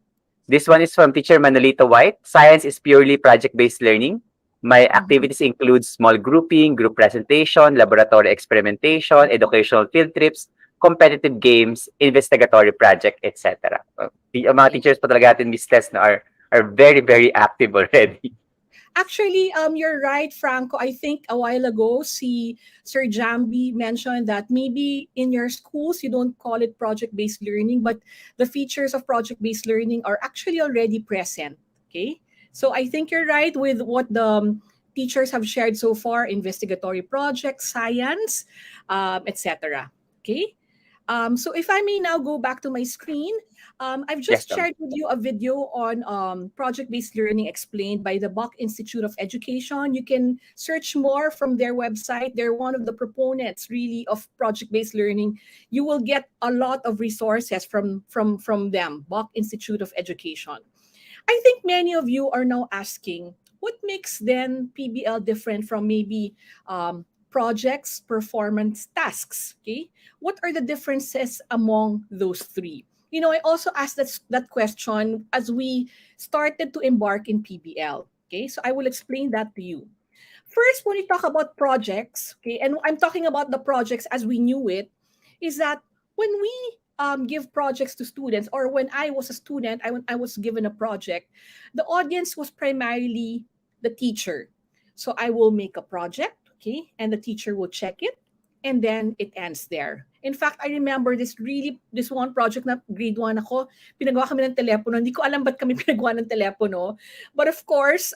Speaker 1: This one is from Teacher Manolito White. Science is purely project-based learning. My activities include small grouping, group presentation, laboratory experimentation, educational field trips, competitive games, investigatory project, etc. Yung mga teachers pa talaga natin, Miss Tess, are very, very active already.
Speaker 4: Actually, you're right, Franco. I think a while ago, Sir Jambi mentioned that maybe in your schools, you don't call it project-based learning, but the features of project-based learning are actually already present, okay? So I think you're right with what the teachers have shared so far, investigatory projects, science, etc. Okay? So if I may now go back to my screen, I've just shared with you a video on project-based learning explained by the Bach Institute of Education. You can search more from their website. They're one of the proponents really of project-based learning. You will get a lot of resources from them, Bach Institute of Education. I think many of you are now asking, what makes then PBL different from maybe projects, performance, tasks? Okay, what are the differences among those three? You know, I also asked that question as we started to embark in PBL. Okay, so I will explain that to you. First, when we talk about projects, okay, and I'm talking about the projects as we knew it, is that when we give projects to students, or when I was a student, I was given a project, the audience was primarily the teacher. So I will make a project, okay, and the teacher will check it, and then it ends there. In fact, I remember this one project na grade 1 ako, pinagawa kami ng telepono. Hindi ko alam ba't kami pinagawa ng telepono. But of course,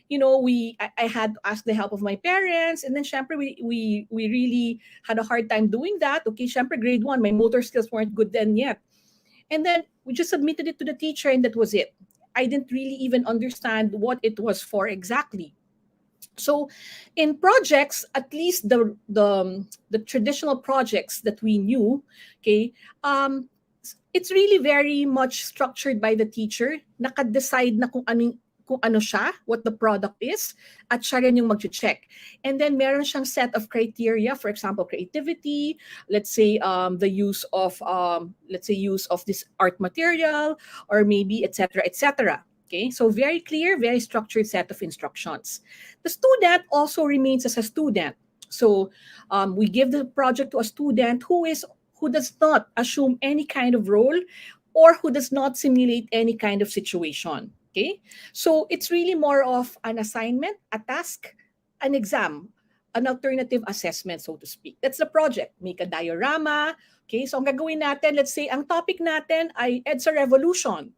Speaker 4: you know, I had to ask the help of my parents, and then syempre we really had a hard time doing that. Okay, syempre grade 1, my motor skills weren't good then yet. And then we just submitted it to the teacher, and that was it. I didn't really even understand what it was for exactly. So in projects, at least the traditional projects that we knew, okay, it's really very much structured by the teacher. Naka-decide na kung ano siya, what the product is, at siya rin yung mag-check. And then meron siyang set of criteria, for example, creativity, let's say the use of this art material, or maybe etc. etc. Okay, so very clear, very structured set of instructions. The student also remains as a student. So we give the project to a student who does not assume any kind of role, or who does not simulate any kind of situation. Okay, so it's really more of an assignment, a task, an exam, an alternative assessment, so to speak. That's the project. Make a diorama. Okay, so ang gagawin natin, let's say ang topic natin ay EDSA Revolution.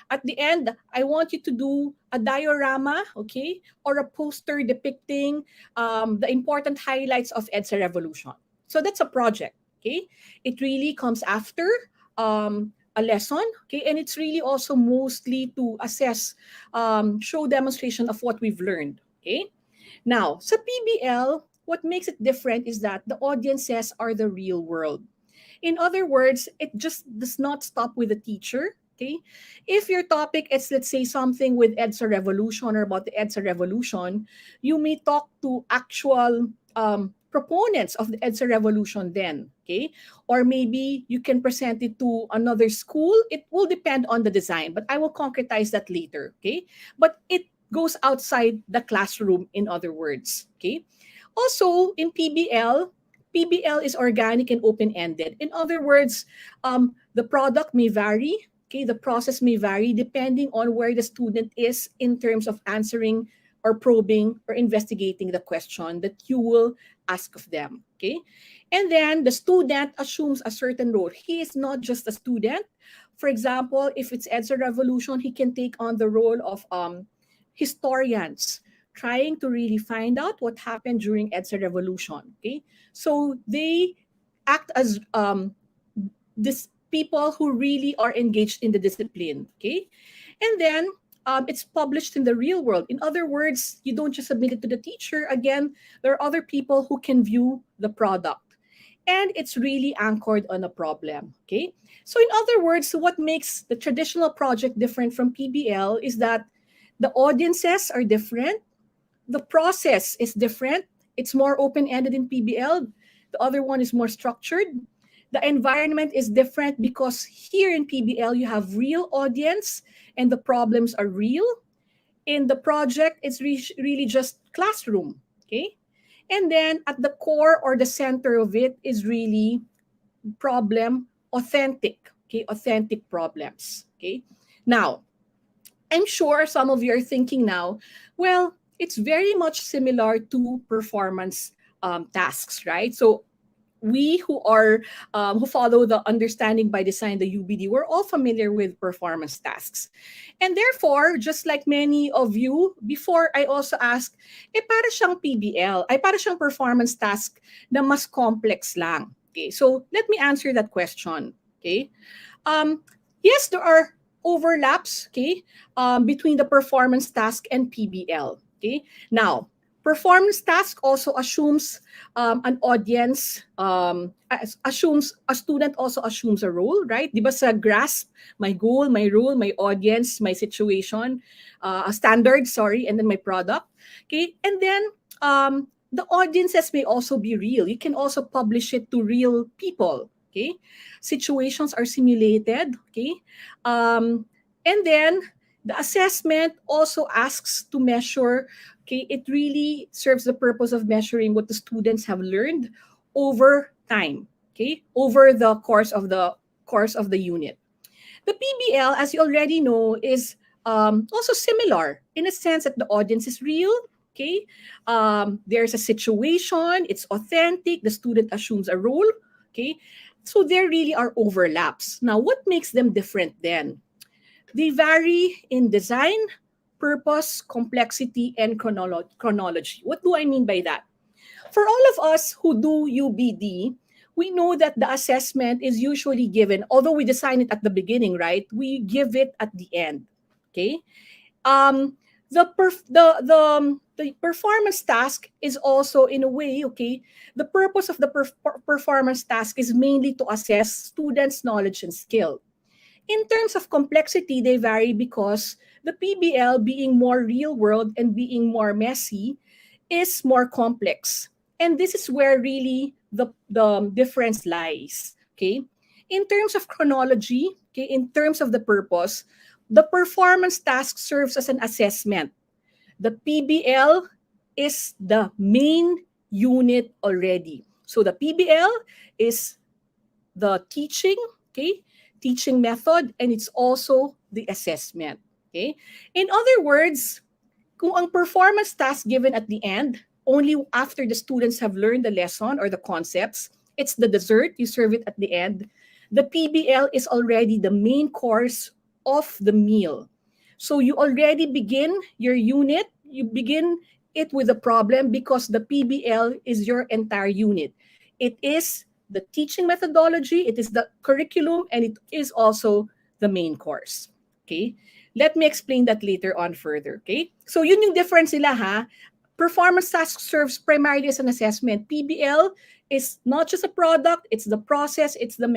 Speaker 4: At the end, I want you to do a diorama, okay, or a poster depicting the important highlights of EDSA Revolution. So that's a project, okay? It really comes after a lesson, okay? And it's really also mostly to assess, show demonstration of what we've learned, okay? Now, sa PBL, what makes it different is that the audiences are the real world. In other words, it just does not stop with the teacher. Okay, if your topic is, let's say, something with EDSA revolution or about the EDSA revolution, you may talk to actual proponents of the EDSA revolution then, okay? Or maybe you can present it to another school. It will depend on the design, but I will concretize that later, okay? But it goes outside the classroom, in other words, okay? Also, in PBL, PBL is organic and open-ended. In other words, the product may vary, okay? The process may vary depending on where the student is in terms of answering or probing or investigating the question that you will ask of them, okay? And then the student assumes a certain role. He is not just a student. For example, if it's EDSA Revolution, he can take on the role of historians, trying to really find out what happened during EDSA Revolution, okay? So they act as this people who really are engaged in the discipline, okay? And then it's published in the real world. In other words, you don't just submit it to the teacher. Again, there are other people who can view the product. And it's really anchored on a problem, okay? So in other words, what makes the traditional project different from PBL is that the audiences are different. The process is different. It's more open-ended in PBL. The other one is more structured. The environment is different because here in PBL, you have real audience and the problems are real. In the project, it's really just classroom, okay? And then at the core or the center of it is really problem authentic, okay? Authentic problems, okay? Now, I'm sure some of you are thinking now, well, it's very much similar to performance tasks, right? So we who are who follow the understanding by design, the UBD, we're all familiar with performance tasks. And therefore, just like many of you, before I also ask, para siyang PBL, para siyang performance task na mas complex lang. Okay, so let me answer that question. Okay, yes, there are overlaps, okay, between the performance task and PBL. Okay, now performance task also assumes an audience, assumes a student also assumes a role, right? Di ba sa grasp, my goal, my role, my audience, my situation, a standard, sorry, and then my product. Okay, and then the audiences may also be real. You can also publish it to real people. Okay, situations are simulated. Okay, and then the assessment also asks to measure. Okay, it really serves the purpose of measuring what the students have learned over time. Okay, over the course of the unit. The PBL, as you already know, is also similar in a sense that the audience is real. Okay, there's a situation, it's authentic, the student assumes a role. Okay, so there really are overlaps. Now, what makes them different then? They vary in design, purpose, complexity, and chronology. What do I mean by that? For all of us who do UBD, we know that the assessment is usually given, although we design it at the beginning, right? We give it at the end. Okay. The performance task is also, in a way, okay, the purpose of the performance task is mainly to assess students' knowledge and skill. In terms of complexity, they vary because the PBL, being more real world and being more messy, is more complex. And this is where really the difference lies. Okay. In terms of chronology, okay, in terms of the purpose, the performance task serves as an assessment. The PBL is the main unit already. So the PBL is the teaching, okay, teaching method, and it's also the assessment. Okay. In other words, kung ang performance task given at the end, only after the students have learned the lesson or the concepts, it's the dessert, you serve it at the end. The PBL is already the main course of the meal. So you already begin your unit, you begin it with a problem because the PBL is your entire unit. It is the teaching methodology, it is the curriculum, and it is also the main course. Okay? Let me explain that later on further. Okay? So yun yung difference nila, ha? Performance task serves primarily as an assessment. PBL is not just a product, it's the process, it's the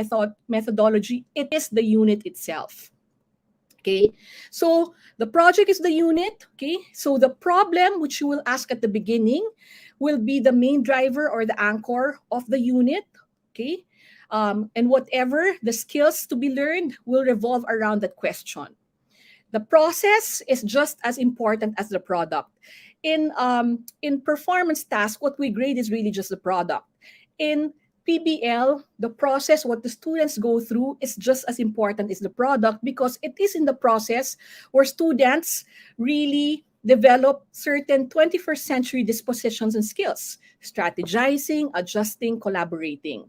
Speaker 4: methodology, it is the unit itself. Okay, so the project is the unit. Okay, so the problem which you will ask at the beginning will be the main driver or the anchor of the unit. Okay, and whatever the skills to be learned will revolve around that question. The process is just as important as the product. In performance task, what we grade is really just the product. In PBL, the process, what the students go through, is just as important as the product, because it is in the process where students really develop certain 21st century dispositions and skills: strategizing, adjusting, collaborating.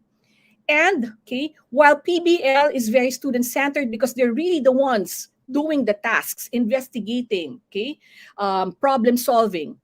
Speaker 4: And okay, while PBL is very student centered because they're really the ones doing the tasks, investigating, okay, problem solving,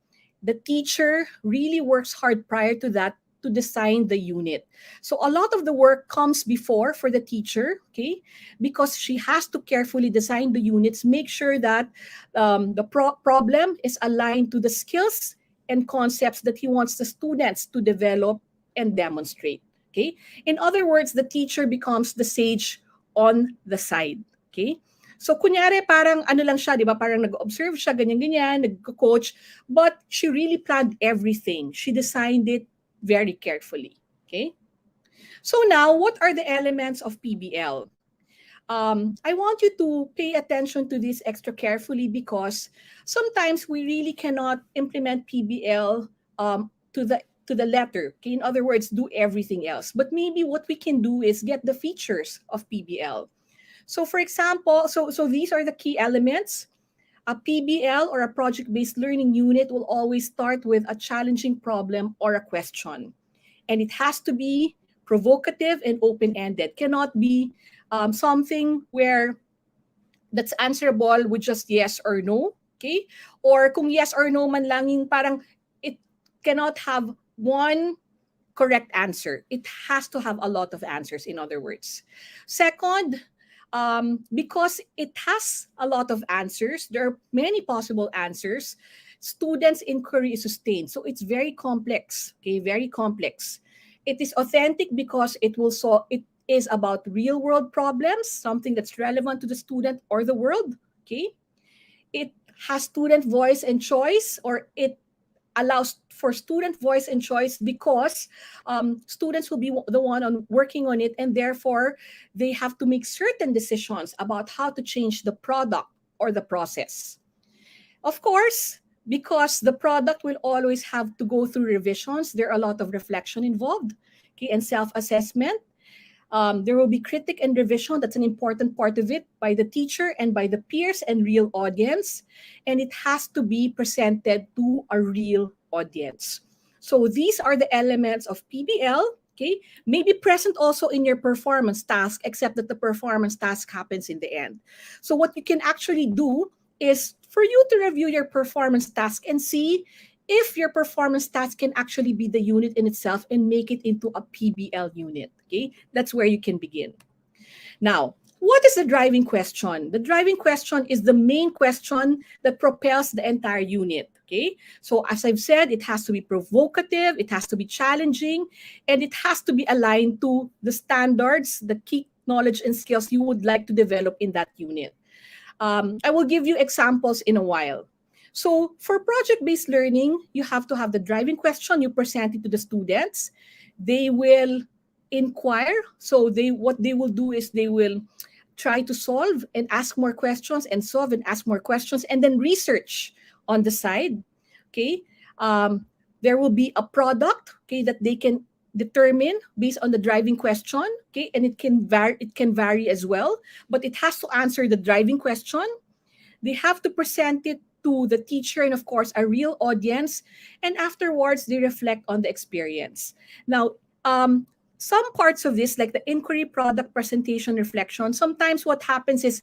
Speaker 4: the teacher really works hard prior to that to design the unit. So a lot of the work comes before for the teacher, okay, because she has to carefully design the units, make sure that the problem is aligned to the skills and concepts that he wants the students to develop and demonstrate. Okay? In other words, the teacher becomes the sage on the side. Okay? So, kunyari, parang ano lang siya, di ba? Parang nag-observe siya, ganyan-ganyan, nag-coach, but she really planned everything. She designed it very carefully. Okay? So now, what are the elements of PBL? I want you to pay attention to this extra carefully, because sometimes we really cannot implement PBL to the letter. Okay? In other words, do everything else. But maybe what we can do is get the features of PBL. So for example, so these are the key elements. A PBL, or a project-based learning unit, will always start with a challenging problem or a question. And it has to be provocative and open-ended. Cannot be something where that's answerable with just yes or no. Okay? Or kung yes or no man lang, yung parang it cannot have one correct answer. It has to have a lot of answers, in other words. Second, because it has a lot of answers, there are many possible answers, students' inquiry is sustained. So it's very complex, okay, very complex. It is authentic because it is about real-world problems, something that's relevant to the student or the world, okay? It has student voice and choice, or it allows for student voice and choice because students will be the one working on it, and therefore they have to make certain decisions about how to change the product or the process. Of course, because the product will always have to go through revisions, there are a lot of reflection involved, okay, and self-assessment. There will be critique and revision. That's an important part of it, by the teacher and by the peers and real audience. And it has to be presented to a real audience. So these are the elements of PBL. Okay, may be present also in your performance task, except that the performance task happens in the end. So what you can actually do is for you to review your performance task and see if your performance task can actually be the unit in itself and make it into a PBL unit. Okay, that's where you can begin. Now, what is the driving question? The driving question is the main question that propels the entire unit. Okay, so as I've said, it has to be provocative, it has to be challenging, and it has to be aligned to the standards, the key knowledge and skills you would like to develop in that unit. I will give you examples in a while. So for project-based learning, you have to have the driving question. You present it to the students. They will inquire. So what they will do is they will try to solve and ask more questions, and solve and ask more questions, and then research on the side. Okay. There will be a product, okay, that they can determine based on the driving question. Okay. And it can vary as well, but it has to answer the driving question. They have to present it to the teacher and, of course, a real audience. And afterwards, they reflect on the experience. Now, some parts of this, like the inquiry, product, presentation, reflection, sometimes what happens is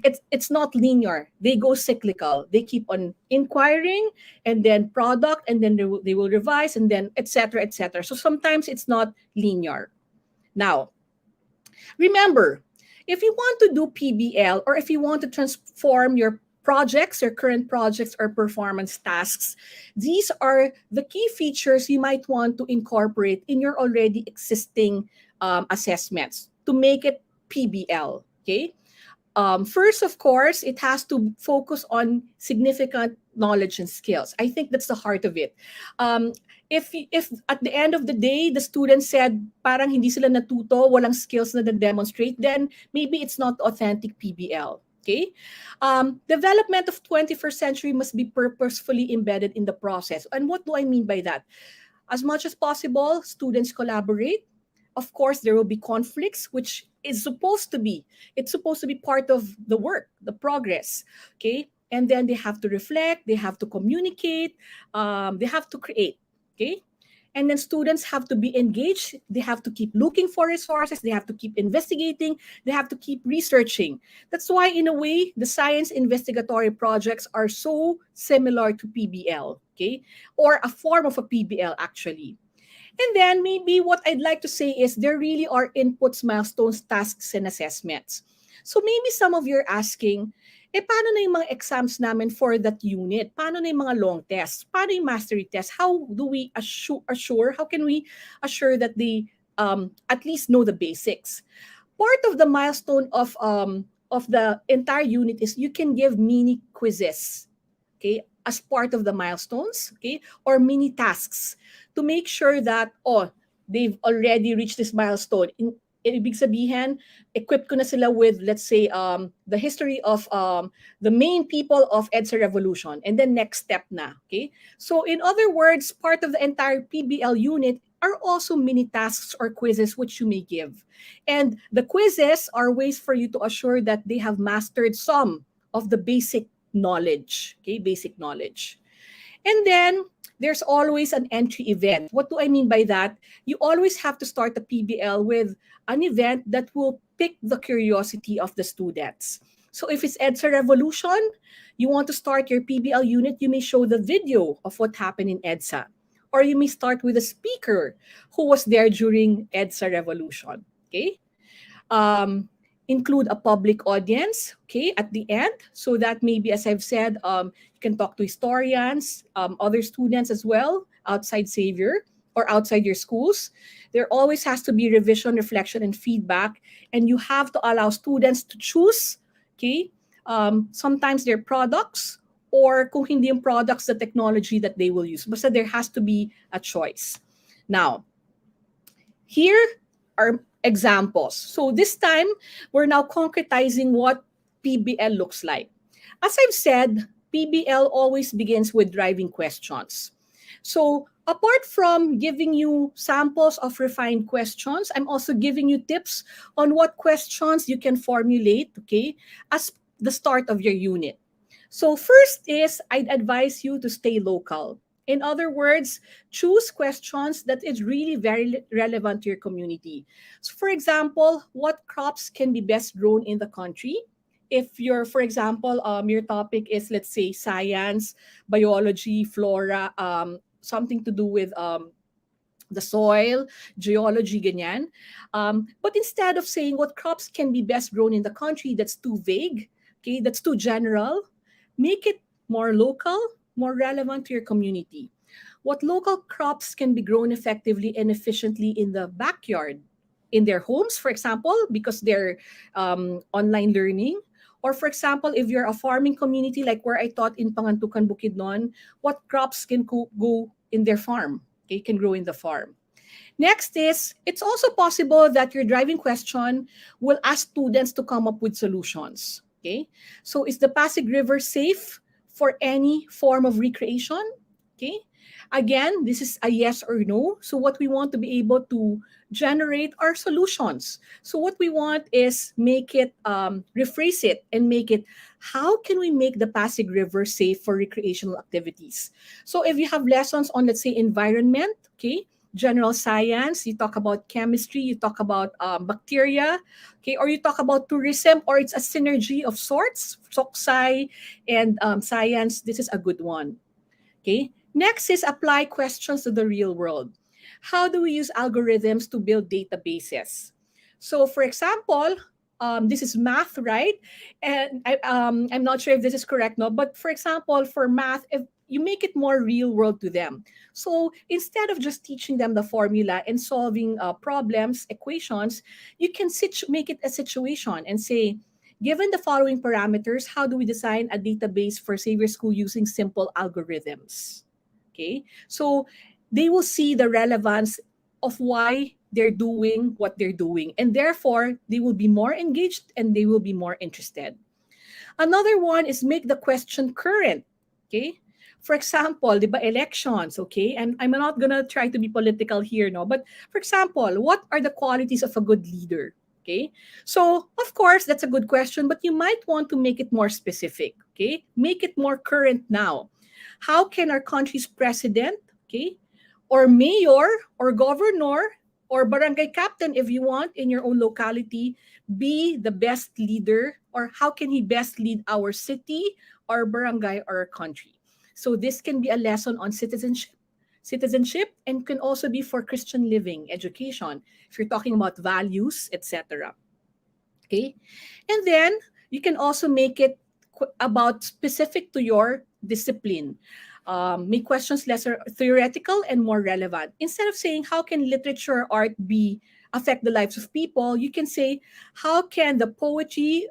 Speaker 4: it's not linear. They go cyclical. They keep on inquiring, and then product, and then they will revise, and then et cetera, et cetera. So sometimes it's not linear. Now, remember, if you want to do PBL, or if you want to transform your projects, your current projects or performance tasks, these are the key features you might want to incorporate in your already existing assessments to make it PBL. Okay. First, of course, it has to focus on significant knowledge and skills. I think that's the heart of it. If at the end of the day the student said parang hindi sila natuto, walang skills na demonstrate, then maybe it's not authentic PBL. Okay, development of 21st century must be purposefully embedded in the process. And what do I mean by that? As much as possible, students collaborate. Of course, there will be conflicts, which is supposed to be. It's supposed to be part of the work, the progress. Okay, and then they have to reflect, they have to communicate, they have to create. Okay, and then students have to be engaged. They have to keep looking for resources. They have to keep investigating. They have to keep researching. That's why, in a way, the science investigatory projects are so similar to PBL, okay, or a form of a PBL actually. And then maybe what I'd like to say is there really are inputs, milestones, tasks, and assessments. So maybe some of you are asking, paano na yung mga exams namin for that unit? Paano na yung mga long tests? Paano yung mastery tests? How do we assure, how can we assure that they at least know the basics? Part of the milestone of the entire unit is you can give mini quizzes, okay, as part of the milestones, okay, or mini tasks to make sure that, they've already reached this milestone. Ibig sabihin, equipped ko na sila with, let's say, the history of the main people of EDSA Revolution, and then next step na, okay? So in other words, part of the entire PBL unit are also mini tasks or quizzes which you may give. And the quizzes are ways for you to assure that they have mastered some of the basic knowledge, okay, basic knowledge. And then there's always an entry event. What do I mean by that? You always have to start the PBL with an event that will pick the curiosity of the students. So if it's EDSA Revolution, you want to start your PBL unit, you may show the video of what happened in EDSA. Or you may start with a speaker who was there during EDSA Revolution. Okay? Include a public audience, okay, at the end, so that maybe, as I've said, you can talk to historians, other students as well, outside Xavier or outside your schools. There always has to be revision, reflection, and feedback, and you have to allow students to choose, okay, sometimes their products, or kung hindi yung products, the technology that they will use. Basta there has to be a choice. Now, here are examples. So this time, we're now concretizing what PBL looks like. As I've said, PBL always begins with driving questions. So apart from giving you samples of refined questions, I'm also giving you tips on what questions you can formulate, okay, as the start of your unit. So first is, I'd advise you to stay local. In other words, choose questions that is really very relevant to your community. So for example, what crops can be best grown in the country? If you're, for example, your topic is, let's say, science, biology, flora, something to do with the soil, geology, ganyan. But instead of saying what crops can be best grown in the country, that's too vague, okay, that's too general, make it more local, more relevant to your community. What local crops can be grown effectively and efficiently in the backyard, in their homes, for example, because they're online learning. Or for example, if you're a farming community, like where I taught in Pangantukan, Bukidnon, what crops can go in their farm, okay, can grow in the farm. Next is, it's also possible that your driving question will ask students to come up with solutions. Okay, so is the Pasig River safe for any form of recreation? Okay, again, this is a yes or no. So what we want to be able to generate are solutions. So what we want is make it, rephrase it and make it, how can we make the Pasig River safe for recreational activities? So if you have lessons on, let's say, environment, okay, general science, you talk about chemistry, you talk about bacteria, okay, or you talk about tourism, or it's a synergy of sorts, socsci and science, this is a good one. Okay, next is apply questions to the real world. How do we use algorithms to build databases? So for example, this is math, right? And I'm not sure if this is correct, no, but for example, for math, if you make it more real world to them. So instead of just teaching them the formula and solving problems, equations, you can make it a situation and say, Given the following parameters, how do we design a database for Xavier School using simple algorithms? Okay, so they will see the relevance of why they're doing what they're doing, and therefore they will be more engaged and they will be more interested. Another one is make the question current. Okay, for example, the elections. Okay, and I'm not gonna try to be political here, no, but for example, what are the qualities of a good leader? Okay, so of course that's a good question, but you might want to make it more specific. Okay, make it more current now. How can our country's president, okay, or mayor or governor or barangay captain, if you want, in your own locality, be the best leader, or how can he best lead our city, our barangay, or our country? So this can be a lesson on citizenship, and can also be for Christian living education if you're talking about values, etc. Okay, and then you can also make it about specific to your discipline. Make questions less theoretical and more relevant. Instead of saying how can literature or art be affect the lives of people, you can say how can the poetry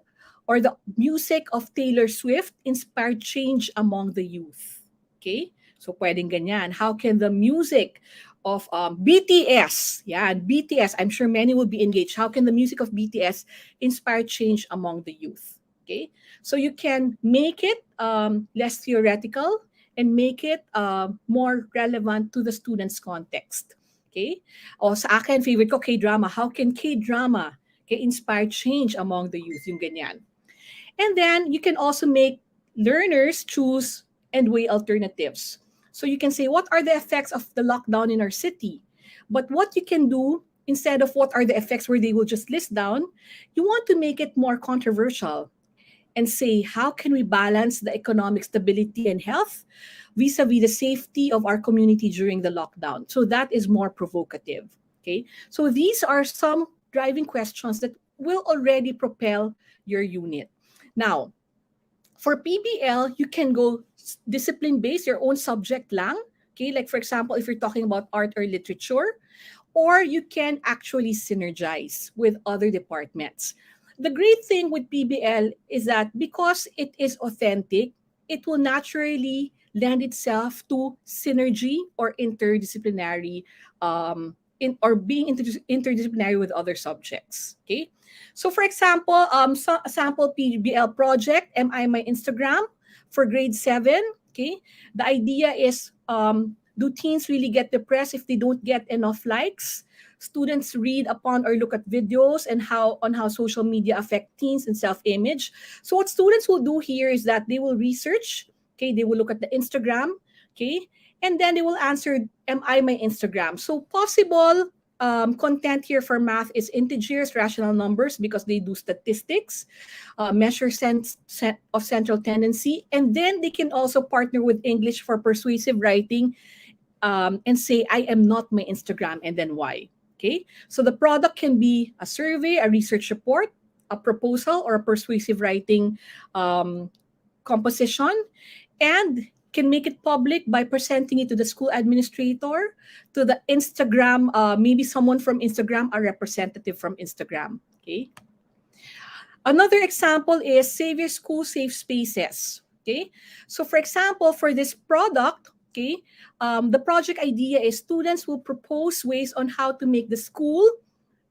Speaker 4: or the music of Taylor Swift inspire change among the youth. Okay, so pwedeng ganyan. How can the music of BTS, yeah, BTS, I'm sure many will be engaged. How can the music of BTS inspire change among the youth? Okay, so you can make it less theoretical and make it more relevant to the student's context. Okay, o sa akin, favorite ko, K-drama. How can K-drama inspire change among the youth? Yung ganyan. And then you can also make learners choose and weigh alternatives. So you can say, what are the effects of the lockdown in our city? But what you can do, instead of what are the effects where they will just list down, you want to make it more controversial and say, how can we balance the economic stability and health vis-a-vis the safety of our community during the lockdown? So that is more provocative. Okay, so these are some driving questions that will already propel your unit. Now, for PBL, you can go discipline-based, your own subject lang. Okay, like for example, if you're talking about art or literature, or you can actually synergize with other departments. The great thing with PBL is that because it is authentic, it will naturally lend itself to synergy or interdisciplinary or being interdisciplinary with other subjects. Okay, so for example, a sample PBL project, Am I My Instagram, for grade 7. Okay, the idea is, do teens really get depressed if they don't get enough likes? Students read upon or look at videos and how social media affect teens and self-image. So what students will do here is that they will research. Okay, they will look at the Instagram. Okay, and then they will answer, Am I my Instagram? So possible content here for math is integers, rational numbers, because they do statistics, measure sense of central tendency, and then they can also partner with English for persuasive writing, and say, I am not my Instagram, and then why. Okay, so the product can be a survey, a research report, a proposal, or a persuasive writing composition, and can make it public by presenting it to the school administrator, to the Instagram, maybe someone from Instagram, a representative from Instagram. Okay. Another example is Xavier School Safe Spaces. Okay, so for example, for this product, okay, the project idea is students will propose ways on how to make the school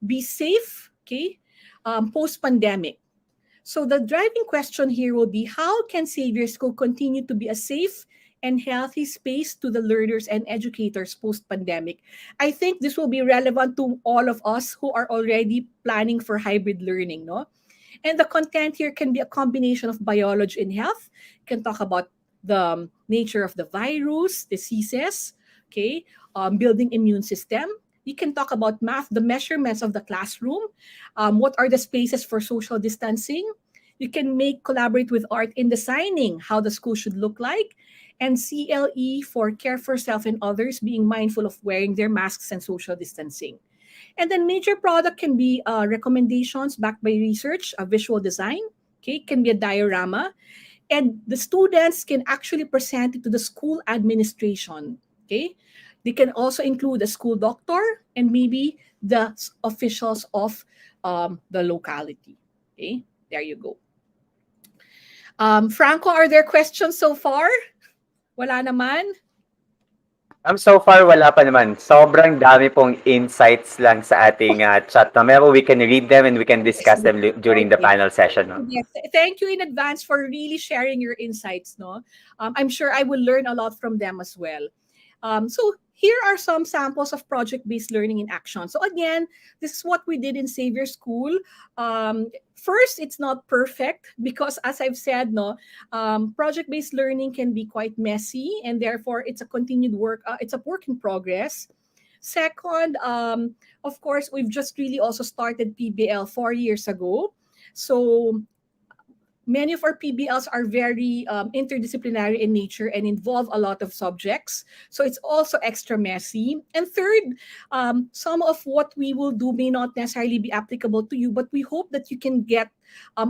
Speaker 4: be safe, okay, post-pandemic. So the driving question here will be, how can Xavier School continue to be a safe and healthy space to the learners and educators post-pandemic? I think this will be relevant to all of us who are already planning for hybrid learning, no? And the content here can be a combination of biology and health. You can talk about the nature of the virus, diseases, okay, building immune system. You can talk about math, the measurements of the classroom, what are the spaces for social distancing. You can collaborate with art in designing how the school should look like, and CLE for care for self and others, being mindful of wearing their masks and social distancing. And then major product can be recommendations backed by research, a visual design, okay, can be a diorama, and the students can actually present it to the school administration, okay? They can also include a school doctor and maybe the officials of the locality, okay? There you go. Franco, are there questions so far? Wala naman?
Speaker 1: So far, wala pa naman. Sobrang dami pong insights lang sa ating chat. Mamaya we can read them and we can discuss them during the
Speaker 4: Okay.
Speaker 1: panel session. No?
Speaker 4: Yes, thank you in advance for really sharing your insights. No, I'm sure I will learn a lot from them as well. So here are some samples of project-based learning in action. So again, this is what we did in Xavier School. First, it's not perfect because, as I've said, no, project-based learning can be quite messy, and therefore it's a continued work. It's a work in progress. Second, of course, we've just really also started PBL 4 years ago. So many of our PBLs are very interdisciplinary in nature and involve a lot of subjects. So it's also extra messy. And third, some of what we will do may not necessarily be applicable to you, but we hope that you can get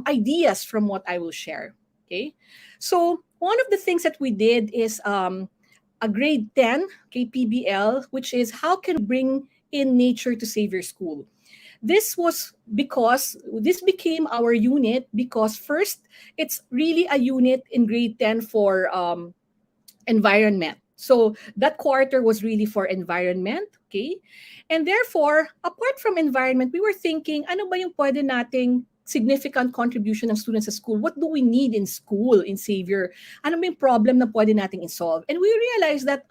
Speaker 4: ideas from what I will share. Okay. So one of the things that we did is a grade 10 PBL, which is how can we bring in nature to Xavier School. This was because this became our unit because first, it's really a unit in grade 10 for environment. So that quarter was really for environment, okay? And therefore, apart from environment, we were thinking, ano ba yung pwede nating significant contribution ng students sa school? What do we need in school, in Xavier? Ano ba yung problem na pwede nating solve? And we realized that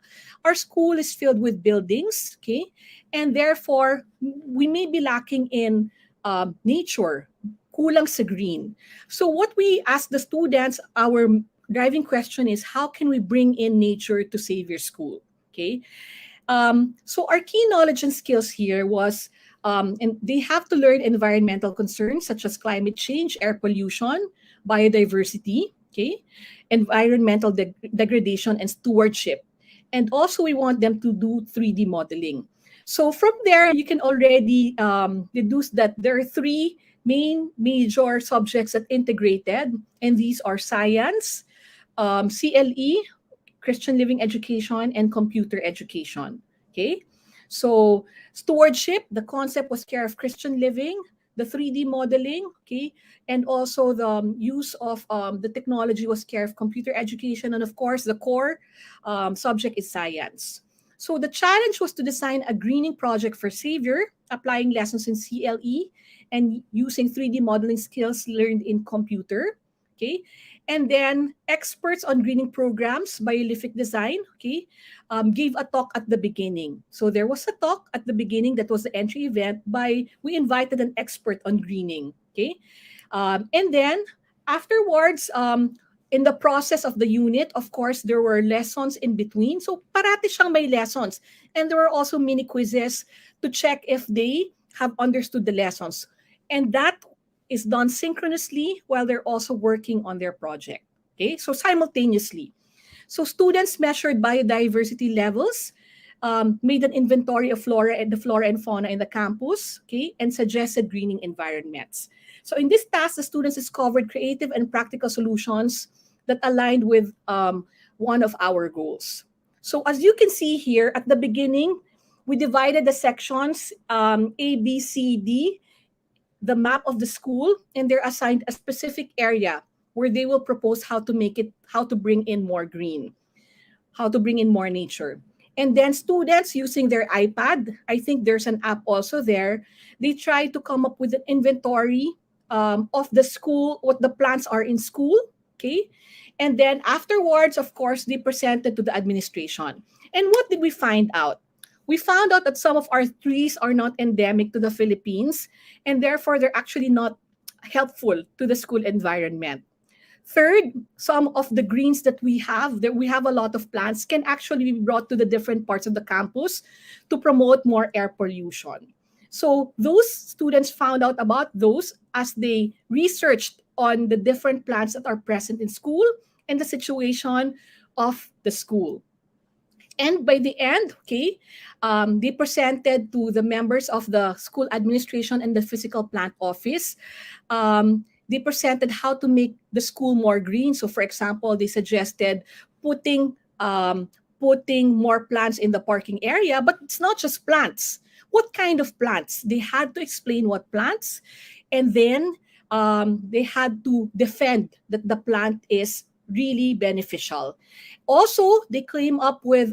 Speaker 4: our school is filled with buildings, okay? And therefore, we may be lacking in nature, kulang sa green. So what we ask the students, our driving question is, how can we bring in nature to Xavier School? Okay. So our key knowledge and skills here was, and they have to learn environmental concerns such as climate change, air pollution, biodiversity, okay, environmental degradation, and stewardship. And also we want them to do 3D modeling. So from there, you can already deduce that there are three main major subjects that integrated, and these are science, CLE, Christian Living Education, and computer education. Okay, so stewardship, the concept was care of Christian living, the 3D modeling, okay, and also the use of the technology was care of computer education, and of course, the core subject is science. So the challenge was to design a greening project for Xavier, applying lessons in CLE and using 3D modeling skills learned in computer. Okay. And then experts on greening programs, biolific design, okay, gave a talk at the beginning. So there was a talk at the beginning that was the entry event we invited an expert on greening. Okay. And then afterwards, in the process of the unit, of course, there were lessons in between. So parati siyang may lessons. And there were also mini quizzes to check if they have understood the lessons. And that is done synchronously while they're also working on their project. Okay, so simultaneously. So students measured biodiversity levels, made an inventory of the flora and fauna in the campus, okay, and suggested greening environments. So in this task, the students discovered creative and practical solutions that aligned with one of our goals. So as you can see here, at the beginning, we divided the sections A, B, C, D, the map of the school, and they're assigned a specific area where they will propose how to bring in more green, how to bring in more nature. And then students using their iPad, I think there's an app also there, they try to come up with an inventory of the school, what the plants are in school, okay? And then afterwards, of course, they presented to the administration. And what did we find out? We found out that some of our trees are not endemic to the Philippines, and therefore they're actually not helpful to the school environment. Third, some of the greens that we have a lot of plants, can actually be brought to the different parts of the campus to promote more air pollution. So those students found out about those as they researched on the different plants that are present in school and the situation of the school. And by the end, okay, they presented to the members of the school administration and the physical plant office. They presented how to make the school more green. So, for example, they suggested putting more plants in the parking area, but it's not just plants. What kind of plants? They had to explain what plants, and then they had to defend that the plant is really beneficial. Also, they came up with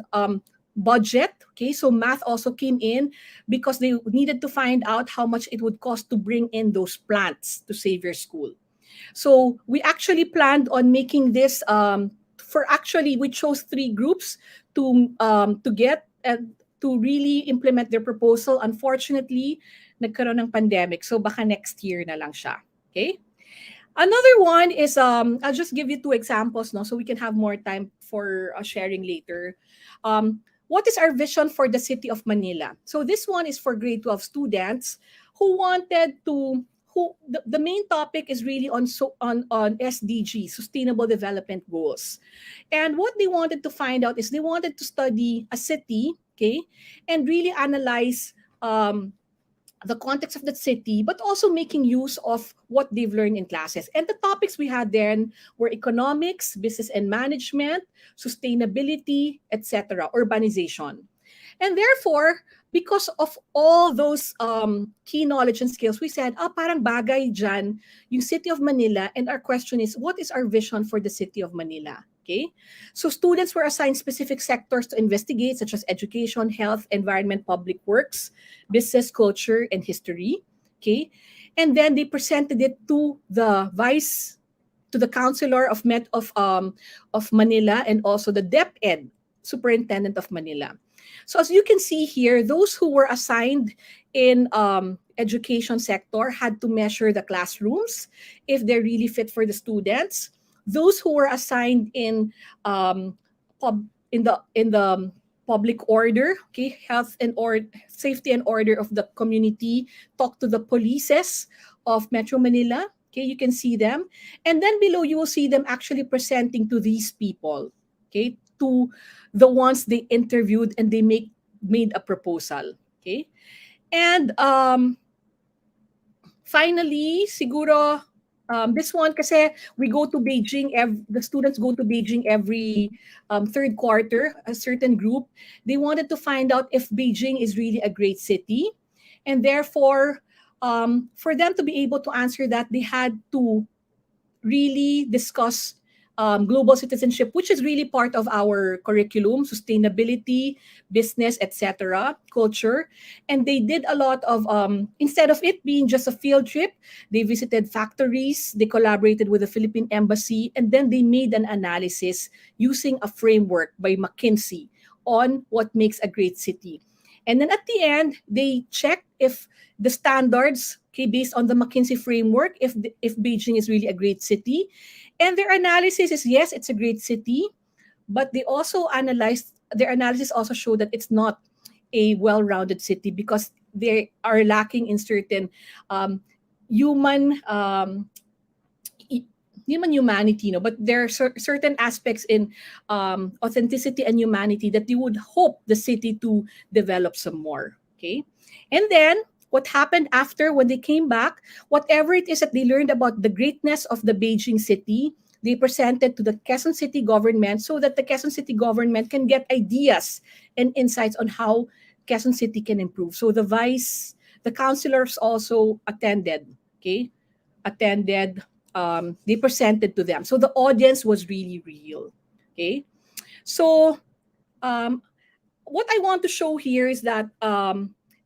Speaker 4: budget. Okay, so math also came in because they needed to find out how much it would cost to bring in those plants to save your school. So we actually planned on making this we chose 3 groups to get to really implement their proposal. Unfortunately, nagkaroon ng pandemic. So baka next year na lang siya. Okay? Another one is I'll just give you 2 examples, no, so we can have more time for sharing later. What is our vision for the city of Manila? So this one is for grade 12 students who wanted to the main topic is really on SDG, Sustainable Development Goals. And what they wanted to find out is they wanted to study a city, okay, and really analyze the context of the city, but also making use of what they've learned in classes. And the topics we had then were economics, business and management, sustainability, etc., urbanization. And therefore, because of all those key knowledge and skills, we said, parang bagay dyan yung City of Manila. And our question is, what is our vision for the City of Manila? Okay, so students were assigned specific sectors to investigate, such as education, health, environment, public works, business, culture, and history. Okay, and then they presented it to the counselor of Manila, and also the DepEd superintendent of Manila. So as you can see here, those who were assigned in education sector had to measure the classrooms if they're really fit for the students. Those who were assigned in the public order, okay, health and safety and order of the community, talk to the polices of Metro Manila. Okay, you can see them, and then below you will see them actually presenting to these people, okay, to the ones they interviewed, and they made a proposal. Okay, and finally, siguro. This one, kasi we go to Beijing, the students go to Beijing every third quarter, a certain group. They wanted to find out if Beijing is really a great city. And therefore, for them to be able to answer that, they had to really discuss global citizenship, which is really part of our curriculum, sustainability, business, etc., culture. And they did a lot of, instead of it being just a field trip, they visited factories, they collaborated with the Philippine Embassy, and then they made an analysis using a framework by McKinsey on what makes a great city. And then at the end, they checked if the standards, okay, based on the McKinsey framework, if Beijing is really a great city. And their analysis is, yes, it's a great city, but their analysis also showed that it's not a well-rounded city because they are lacking in certain human humanity, no? But there are certain aspects in authenticity and humanity that you would hope the city to develop some more, okay? And then, what happened after when they came back, whatever it is that they learned about the greatness of the Beijing city, they presented to the Quezon City government so that the Quezon City government can get ideas and insights on how Quezon City can improve. So the councilors also attended, okay? They presented to them. So the audience was really real, okay? So what I want to show here is that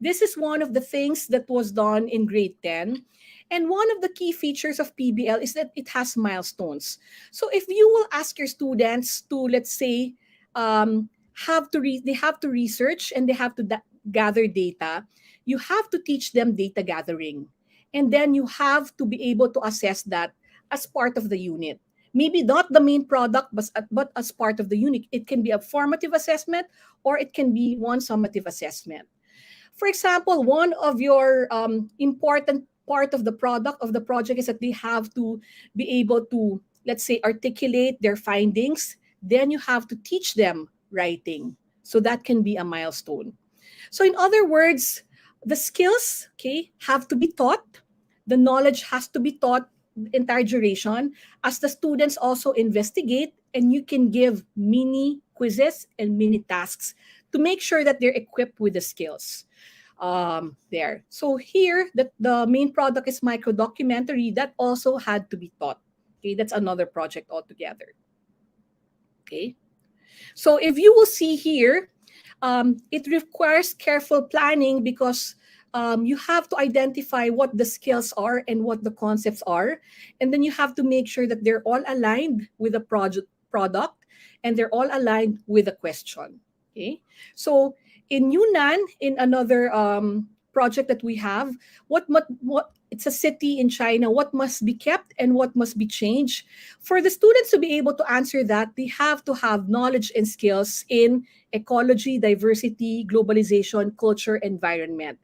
Speaker 4: this is one of the things that was done in grade 10. And one of the key features of PBL is that it has milestones. So if you will ask your students to, let's say, they have to research and they have to gather data, you have to teach them data gathering. And then you have to be able to assess that as part of the unit. Maybe not the main product, but as part of the unit. It can be a formative assessment or it can be one summative assessment. For example, one of your important part of the project is that they have to be able to, let's say, articulate their findings. Then you have to teach them writing. So that can be a milestone. So in other words, the skills, okay, have to be taught. The knowledge has to be taught the entire duration as the students also investigate, and you can give mini quizzes and mini tasks to make sure that they're equipped with the skills. There. So here, the main product is micro documentary that also had to be taught. Okay, that's another project altogether. Okay, so if you will see here, it requires careful planning because you have to identify what the skills are and what the concepts are, and then you have to make sure that they're all aligned with the product and they're all aligned with the question. Okay, so in Yunnan, in another project that we have, what it's a city in China, what must be kept and what must be changed. For the students to be able to answer that, they have to have knowledge and skills in ecology, diversity, globalization, culture, environment.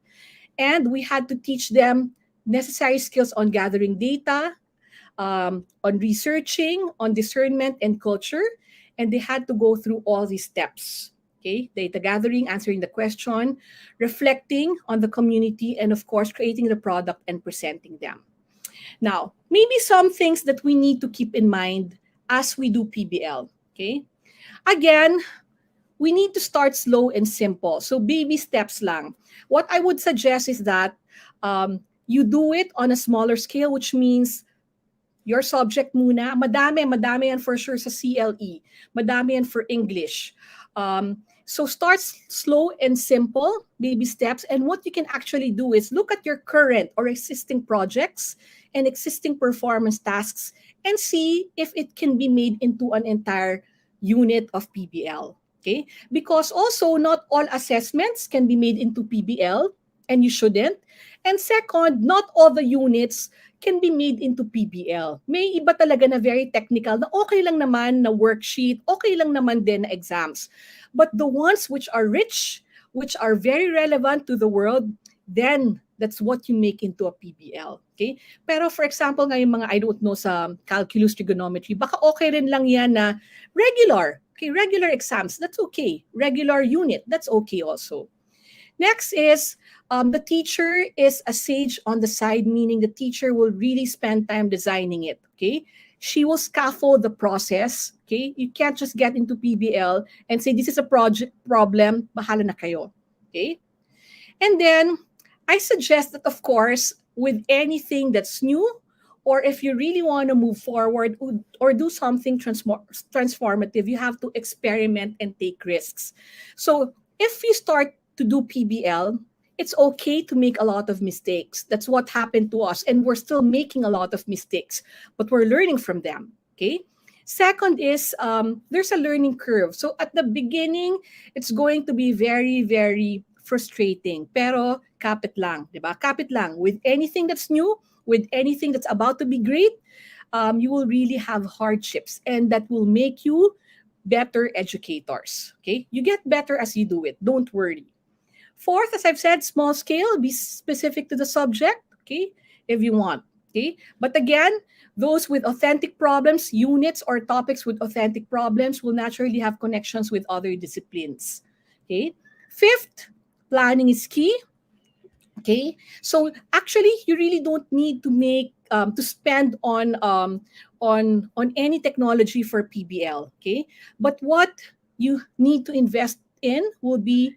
Speaker 4: And we had to teach them necessary skills on gathering data, on researching, on discernment and culture. And they had to go through all these steps. Okay, data gathering, answering the question, reflecting on the community, and of course, creating the product and presenting them. Now, maybe some things that we need to keep in mind as we do PBL. Okay, again, we need to start slow and simple. So baby steps lang. What I would suggest is that you do it on a smaller scale, which means your subject muna. Madami yan for sure sa CLE. Madami yan for English. So start slow and simple, baby steps. And what you can actually do is look at your current or existing projects and existing performance tasks and see if it can be made into an entire unit of PBL. Okay? Because also not all assessments can be made into PBL, and you shouldn't. And second, not all the units can be made into PBL. May iba talaga na very technical na okay lang naman na worksheet, okay lang naman din na exams. But the ones which are rich, which are very relevant to the world, then that's what you make into a PBL. Okay? Pero for example, ngayon mga, I don't know, sa calculus, trigonometry, baka okay rin lang yan na regular. Okay, regular exams, that's okay. Regular unit, that's okay also. Next is the teacher is a sage on the side, meaning the teacher will really spend time designing it. Okay, she will scaffold the process. Okay, you can't just get into PBL and say this is a project problem, bahala na kayo. Okay, and then I suggest that of course with anything that's new, or if you really want to move forward or do something transformative, you have to experiment and take risks. So if you start to do PBL, it's okay to make a lot of mistakes. That's what happened to us. And we're still making a lot of mistakes, but we're learning from them. Okay. Second is there's a learning curve. So at the beginning, it's going to be very, very frustrating. Pero kapit lang, diba? Kapit lang. With anything that's new, with anything that's about to be great, you will really have hardships, and that will make you better educators. Okay, you get better as you do it. Don't worry. Fourth, as I've said, small scale, be specific to the subject. Okay, if you want. Okay, but again, those with authentic problems, units or topics with authentic problems will naturally have connections with other disciplines. Okay, fifth, planning is key. Okay, so actually you really don't need to make to spend on any technology for PBL. Okay, but what you need to invest in will be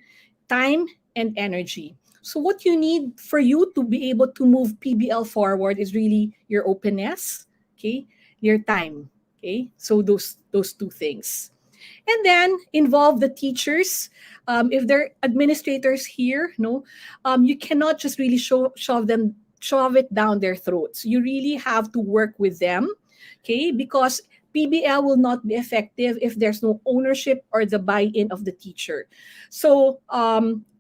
Speaker 4: time and energy. So what you need for you to be able to move PBL forward is really your openness, okay, your time. Okay, so those two things. And then involve the teachers. If they're administrators here, no, you cannot just really shove it down their throats. You really have to work with them, okay? Because PBL will not be effective if there's no ownership or the buy-in of the teacher. So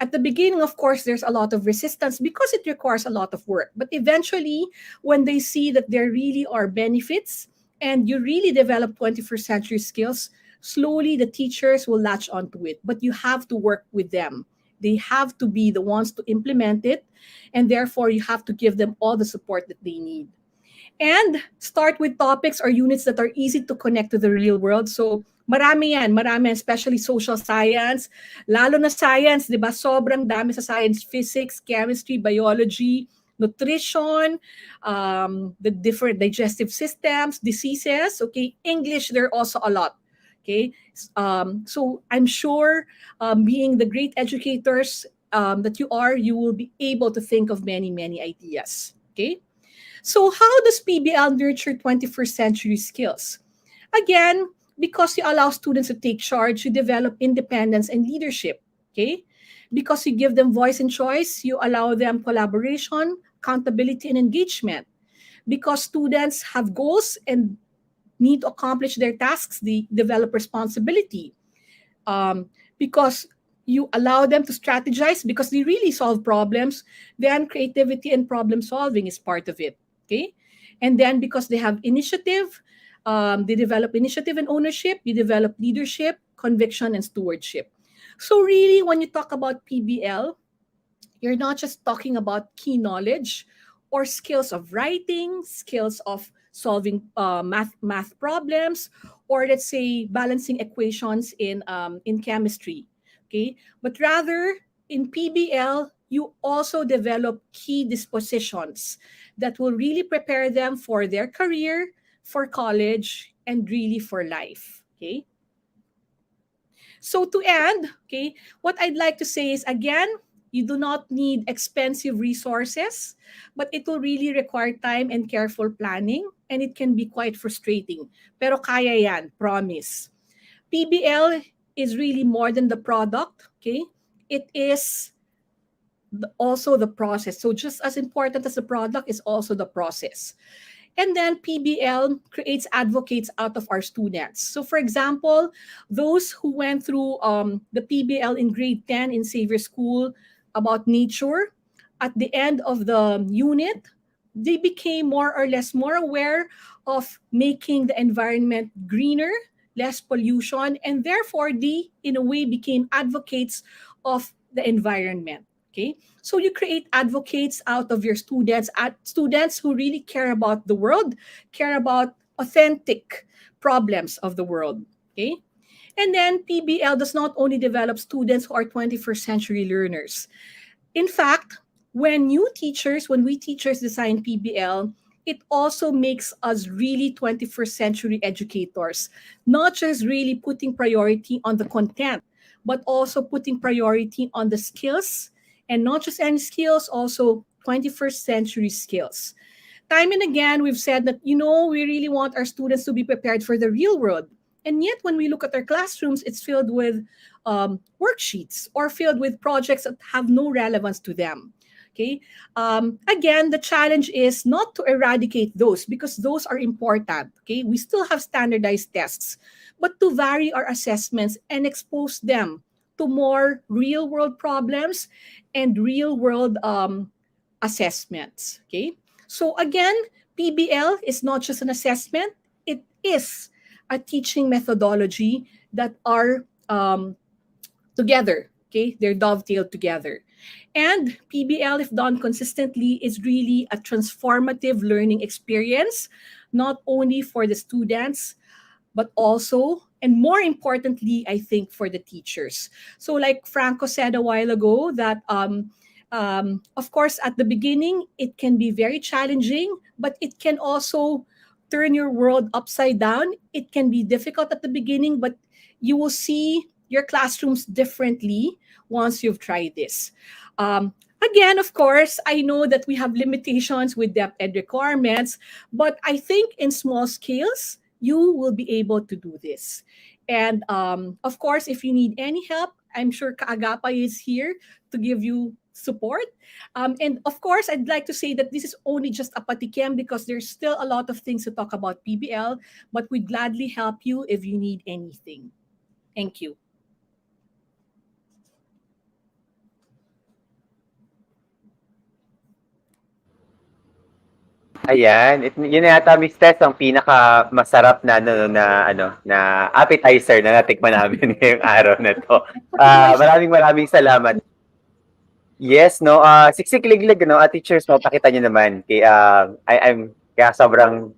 Speaker 4: at the beginning, of course, there's a lot of resistance because it requires a lot of work. But eventually, when they see that there really are benefits and you really develop 21st century skills, slowly the teachers will latch onto it, but you have to work with them. They have to be the ones to implement it, and therefore you have to give them all the support that they need. And start with topics or units that are easy to connect to the real world. So marami, especially social science, lalo na science, di ba? Sobrang dami sa science, physics, chemistry, biology, nutrition, the different digestive systems, diseases. Okay, English, there are also a lot. Okay, so I'm sure being the great educators that you are, you will be able to think of many, many ideas. Okay? So how does PBL nurture 21st century skills? Again, because you allow students to take charge, you develop independence and leadership. Okay? Because you give them voice and choice, you allow them collaboration, accountability, and engagement. Because students have goals and need to accomplish their tasks, they develop responsibility. Because you allow them to strategize because they really solve problems, then creativity and problem solving is part of it. Okay. And then because they have initiative, they develop initiative and ownership, you develop leadership, conviction, and stewardship. So really, when you talk about PBL, you're not just talking about key knowledge or skills of writing, skills of solving math problems, or let's say balancing equations in chemistry. Okay, but rather in PBL, you also develop key dispositions that will really prepare them for their career, for college, and really for life. Okay. So to end, okay, what I'd like to say is again, you do not need expensive resources, but it will really require time and careful planning, and it can be quite frustrating. Pero kaya yan, promise. PBL is really more than the product, okay? It is also the process. So just as important as the product is also the process. And then PBL creates advocates out of our students. So for example, those who went through the PBL in grade 10 in Xavier School about nature, at the end of the unit, they became more or less more aware of making the environment greener, less pollution, and therefore they, in a way, became advocates of the environment. Okay, so you create advocates out of your students, students who really care about the world, care about authentic problems of the world. Okay, and then PBL does not only develop students who are 21st century learners. In fact, when we teachers design PBL, it also makes us really 21st century educators, not just really putting priority on the content, but also putting priority on the skills, and not just any skills, also 21st century skills. Time and again, we've said that, we really want our students to be prepared for the real world. And yet, when we look at our classrooms, it's filled with worksheets or filled with projects that have no relevance to them. Okay. Again, the challenge is not to eradicate those because those are important. Okay. We still have standardized tests, but to vary our assessments and expose them to more real world problems and real world assessments. Okay. So again, PBL is not just an assessment, it is a teaching methodology that are together. Okay. They're dovetailed together. And PBL, if done consistently, is really a transformative learning experience, not only for the students, but also, and more importantly, I think for the teachers. So like Franco said a while ago, that of course, at the beginning, it can be very challenging, but it can also turn your world upside down. It can be difficult at the beginning, but you will see your classrooms differently once you've tried this. Again, of course, I know that we have limitations with depth ed requirements, but I think in small scales, you will be able to do this. And of course, if you need any help, I'm sure Kaagapay is here to give you support. And of course, I'd like to say that this is only just a patikim because there's still a lot of things to talk about PBL, but we'd gladly help you if you need anything. Thank you.
Speaker 1: Ayan, yun yata Miss Tess ang pinaka masarap na na appetizer na natikman namin ngayong araw na to. Maraming salamat. Yes, no. Siksik-liglig, no. Teachers, mapakita niyo naman. I'm kaya sobrang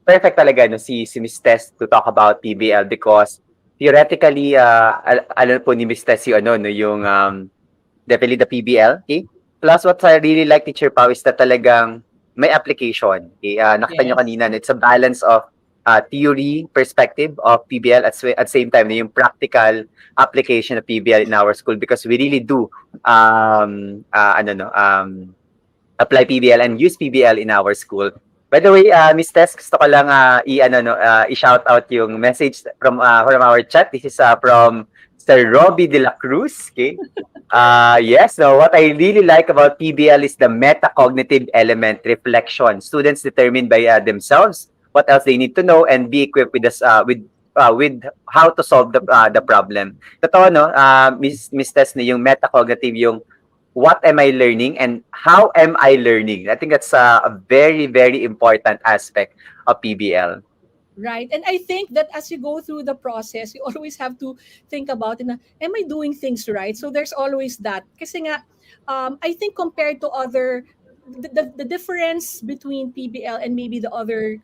Speaker 1: perfect talaga no si Miss Tess to talk about PBL because theoretically alam po ni Miss Tess yung yung definitely the PBL, okay? Plus what I really like Teacher Pao is that talagang may application. Okay? Nakita nyo kanina, it's a balance of theory perspective of PBL at same time na yung practical application of PBL in our school, because we really do apply PBL and use PBL in our school. By the way, Miss Tess, gusto ko lang i-shout out yung message from our chat. This is from Sir Robbie de la Cruz. Okay. Yes, so what I really like about PBL is the metacognitive element, reflection. Students determine by themselves what else they need to know and be equipped with this with how to solve the problem. Totoo, no? Miss Tess, yung metacognitive, yung what am I learning and how am I learning? I think that's a very, very important aspect of PBL.
Speaker 4: Right. And I think that as you go through the process, you always have to think about, am I doing things right? So there's always that. Kasi nga, I think compared to other, the difference between PBL and maybe the other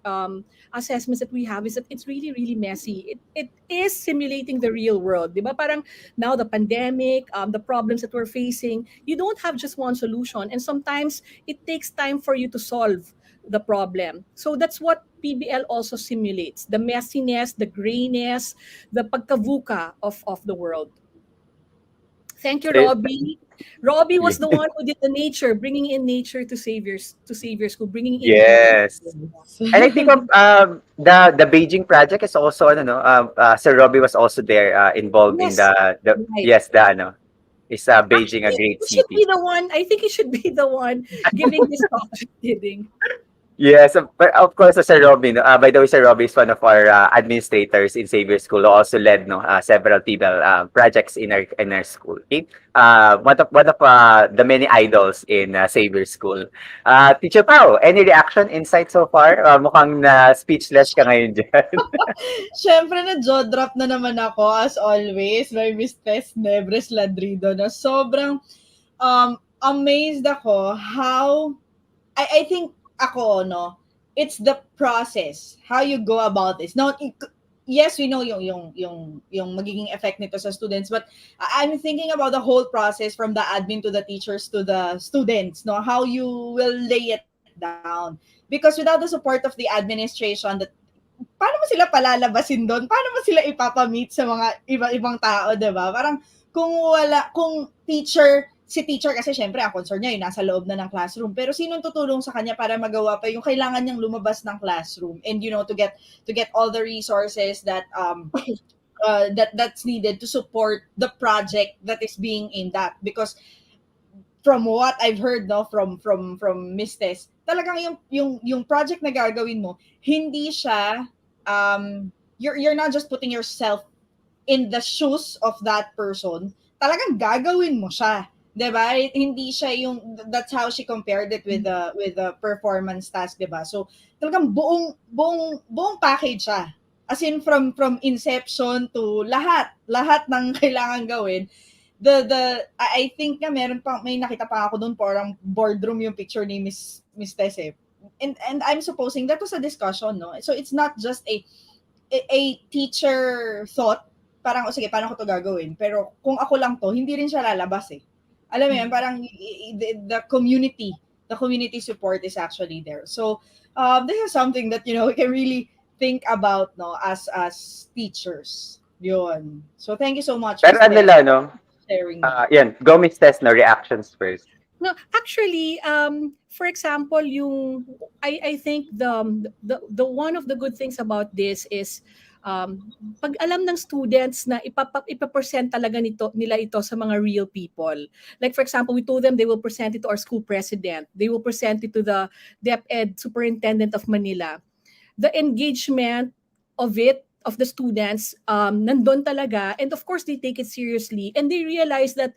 Speaker 4: assessments that we have is that it's really, really messy. It is simulating the real world. Diba? Parang now the pandemic, the problems that we're facing, you don't have just one solution. And sometimes it takes time for you to solve the problem. So that's what PBL also simulates, the messiness, the grayness, the pagkavuka of the world. Thank you, Robbie. Robbie was the one who did the nature, bringing in nature to Savior School, bringing in
Speaker 1: yes. And I think the Beijing project is also Sir Robbie was also there involved in the
Speaker 4: right.
Speaker 1: yes, is Beijing a great
Speaker 4: He should
Speaker 1: city.
Speaker 4: be the one. I think he should be the one giving this talk. Kidding.
Speaker 1: Yes, but of course, Sir Robby, by the way, Sir Robby is one of our administrators in Xavier School who also led several PBL projects in our school. Okay? One of the many idols in Xavier School. Teacher Pao, any reaction, insight so far? Mukhang speechless ka ngayon dyan.
Speaker 2: Siyempre, na-jaw drop na naman ako as always by Miss Tess Nebres Ladrido. Na sobrang amazed ako how I think ako, no, it's the process, how you go about this. Now, yes, we know yung magiging effect nito sa students, but I'm thinking about the whole process from the admin to the teachers to the students, no, how you will lay it down. Because without the support of the administration, that paano mo sila palalabasin doon? Paano mo sila ipapamit sa mga iba-ibang tao, 'di ba? Parang kung si teacher kasi syempre ang concern niya yung nasa loob na ng classroom, pero sinong tutulong sa kanya para magawa pa yung kailangan niyang lumabas ng classroom and to get all the resources that that's needed to support the project that is being aimed at. Because from what I've heard, no, from Miss Tess, talagang yung project na gagawin mo, hindi siya you're not just putting yourself in the shoes of that person, talagang gagawin mo siya. Diba? Hindi siya that's how she compared it with the performance task, diba? So, talagang buong package siya. As in from inception to lahat ng kailangan gawin. I think na may nakita pa ako doon, parang boardroom yung picture ni Miss Tess. And I'm supposing that was a discussion, no? So it's not just a teacher thought, parang sige, paano ko to gagawin? Pero kung ako lang to, hindi rin siya lalabas eh. Alam mo yan, parang the community support is actually there. So this is something that we can really think about, no, as teachers. Yun. So thank you so much.
Speaker 1: Pero
Speaker 2: sharing.
Speaker 1: Yan, go Miss Tess, no, reactions first.
Speaker 4: No, actually, for example, I think the one of the good things about this is pag alam ng students na ipapresent talaga nila ito sa mga real people. Like for example, we told them they will present it to our school president. They will present it to the DepEd superintendent of Manila. The engagement of the students, nandun talaga. And of course, they take it seriously. And they realize that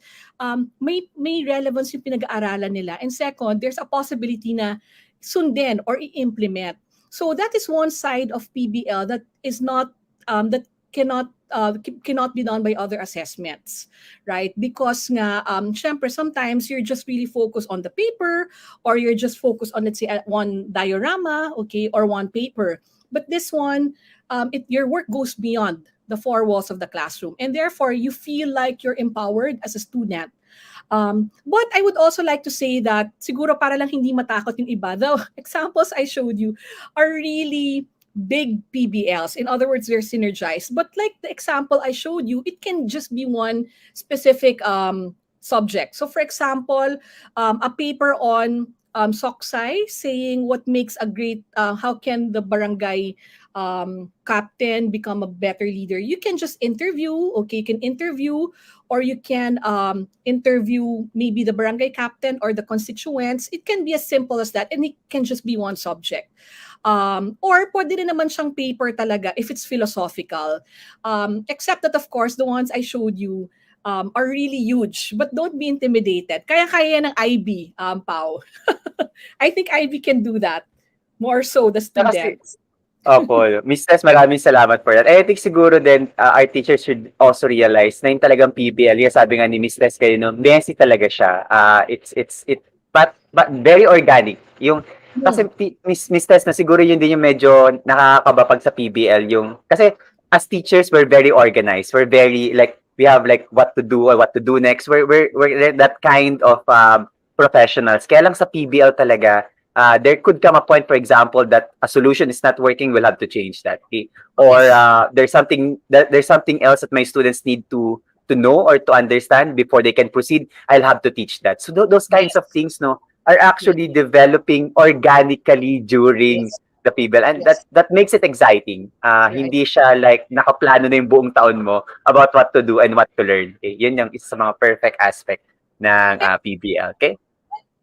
Speaker 4: may relevance yung pinag-aaralan nila. And second, there's a possibility na sundin or i-implement. So that is one side of PBL that is not that cannot be done by other assessments, right? Because nga syempre sometimes you're just really focused on the paper, or you're just focused on, let's say, one diorama, okay, or one paper. But this one, your work goes beyond the four walls of the classroom, and therefore you feel like you're empowered as a student. But I would also like to say that siguro para lang hindi matakot yung iba, the examples I showed you are really big PBLs. In other words, they're synergized. But like the example I showed you, it can just be one specific subject. So for example, a paper on Soksai saying what makes a great, how can the barangay captain become a better leader. You can just interview, okay, you can interview, or you can interview maybe the barangay captain or the constituents. It can be as simple as that, and it can just be one subject. Or pwede rin naman siyang paper talaga if it's philosophical. Except that, of course, the ones I showed you are really huge. But don't be intimidated. Kaya-kaya ng IB, Pao. I think IB can do that. More so, the
Speaker 1: Kasi,
Speaker 4: students.
Speaker 1: opo, Miss Tess, maraming salamat for that. I think siguro din, our teachers should also realize na yung talagang PBL, yung sabi nga ni Miss Tess kayo, no, messy talaga siya. But very organic. Yung, kasi Miss Tess, na siguro yun din yung medyo nakakaba pag sa PBL. Yung, kasi as teachers, we're very organized. We're very, like, we have like what to do or what to do next. We're that kind of professionals. Kaya lang sa PBL talaga, there could come a point, for example, that a solution is not working. We'll have to change that, okay? Or there's something else that my students need to know or to understand before they can proceed. I'll have to teach that. So those kinds of things, no, are actually developing organically during the PBL, and that makes it exciting. Hindi siya like nakaplano na yung buong taon mo about what to do and what to learn. Okay? Yun yung isa sa mga perfect aspect ng PBL. Okay?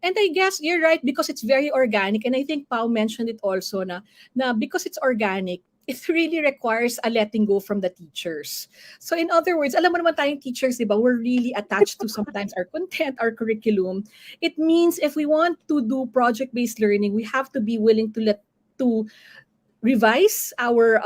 Speaker 4: And I guess you're right because it's very organic. And I think Pao mentioned it also na because it's organic, it really requires a letting go from the teachers. So in other words, alam mo naman tayong teachers, di ba, we're really attached to sometimes our content, our curriculum. It means if we want to do project-based learning, we have to be willing to revise our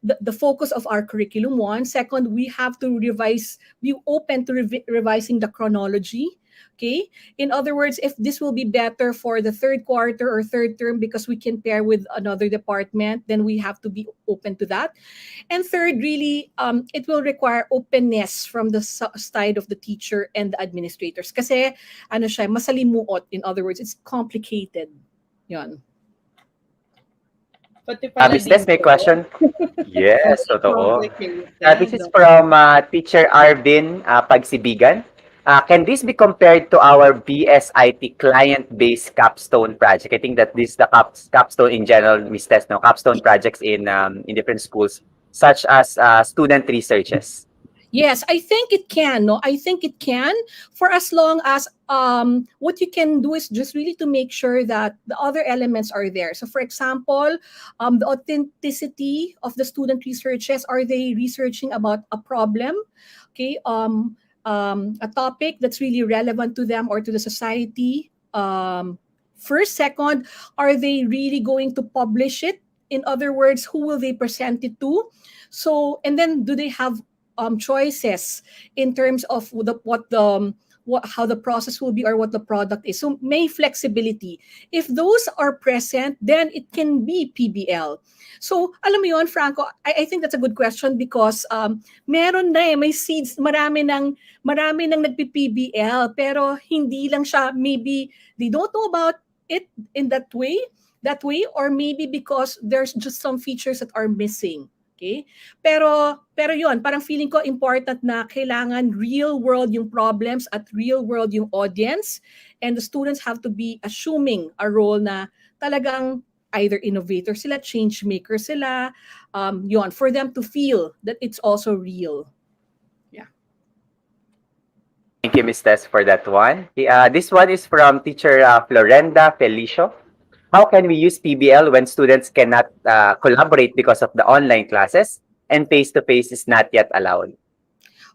Speaker 4: the focus of our curriculum. One, second, we have to be open to revising the chronology. Okay. In other words, if this will be better for the third quarter or third term because we can pair with another department, then we have to be open to that. And third, really, it will require openness from the side of the teacher and the administrators. Kasi, ano siya, masalimuot. In other words, it's complicated. Yon.
Speaker 1: Miss Tess, may question? Yes, totoo.
Speaker 2: Complicated.
Speaker 1: This is from Teacher Arvin Pagsibigan. Can this be compared to our BSIT client-based capstone project? I think that this is the capstone in general, Ms. Tess, no? Capstone projects in different schools, such as student researches.
Speaker 4: Yes, I think it can. No, I think it can, for as long as what you can do is just really to make sure that the other elements are there. So, for example, the authenticity of the student researches. Are they researching about a problem? Okay. A topic that's really relevant to them or to the society. First, second, are they really going to publish it? In other words, who will they present it to? So, and then do they have choices in terms of how the process will be or what the product is? So may flexibility. If those are present, then it can be PBL. So alam mo yon, Franco, I think that's a good question because meron na may seeds, marami nang nagpi-PBL pero hindi lang siya, maybe they don't know about it in that way, or maybe because there's just some features that are missing. Okay? Pero yon, parang feeling ko important na kailangan real world yung problems at real world yung audience, and the students have to be assuming a role na talagang either innovator sila, change maker sila, yon, for them to feel that it's also real. Yeah.
Speaker 1: Thank you, Ms. Tess, for that one. This one is from Teacher Florenda Felicio. How can we use PBL when students cannot collaborate because of the online classes and face-to-face is not yet allowed?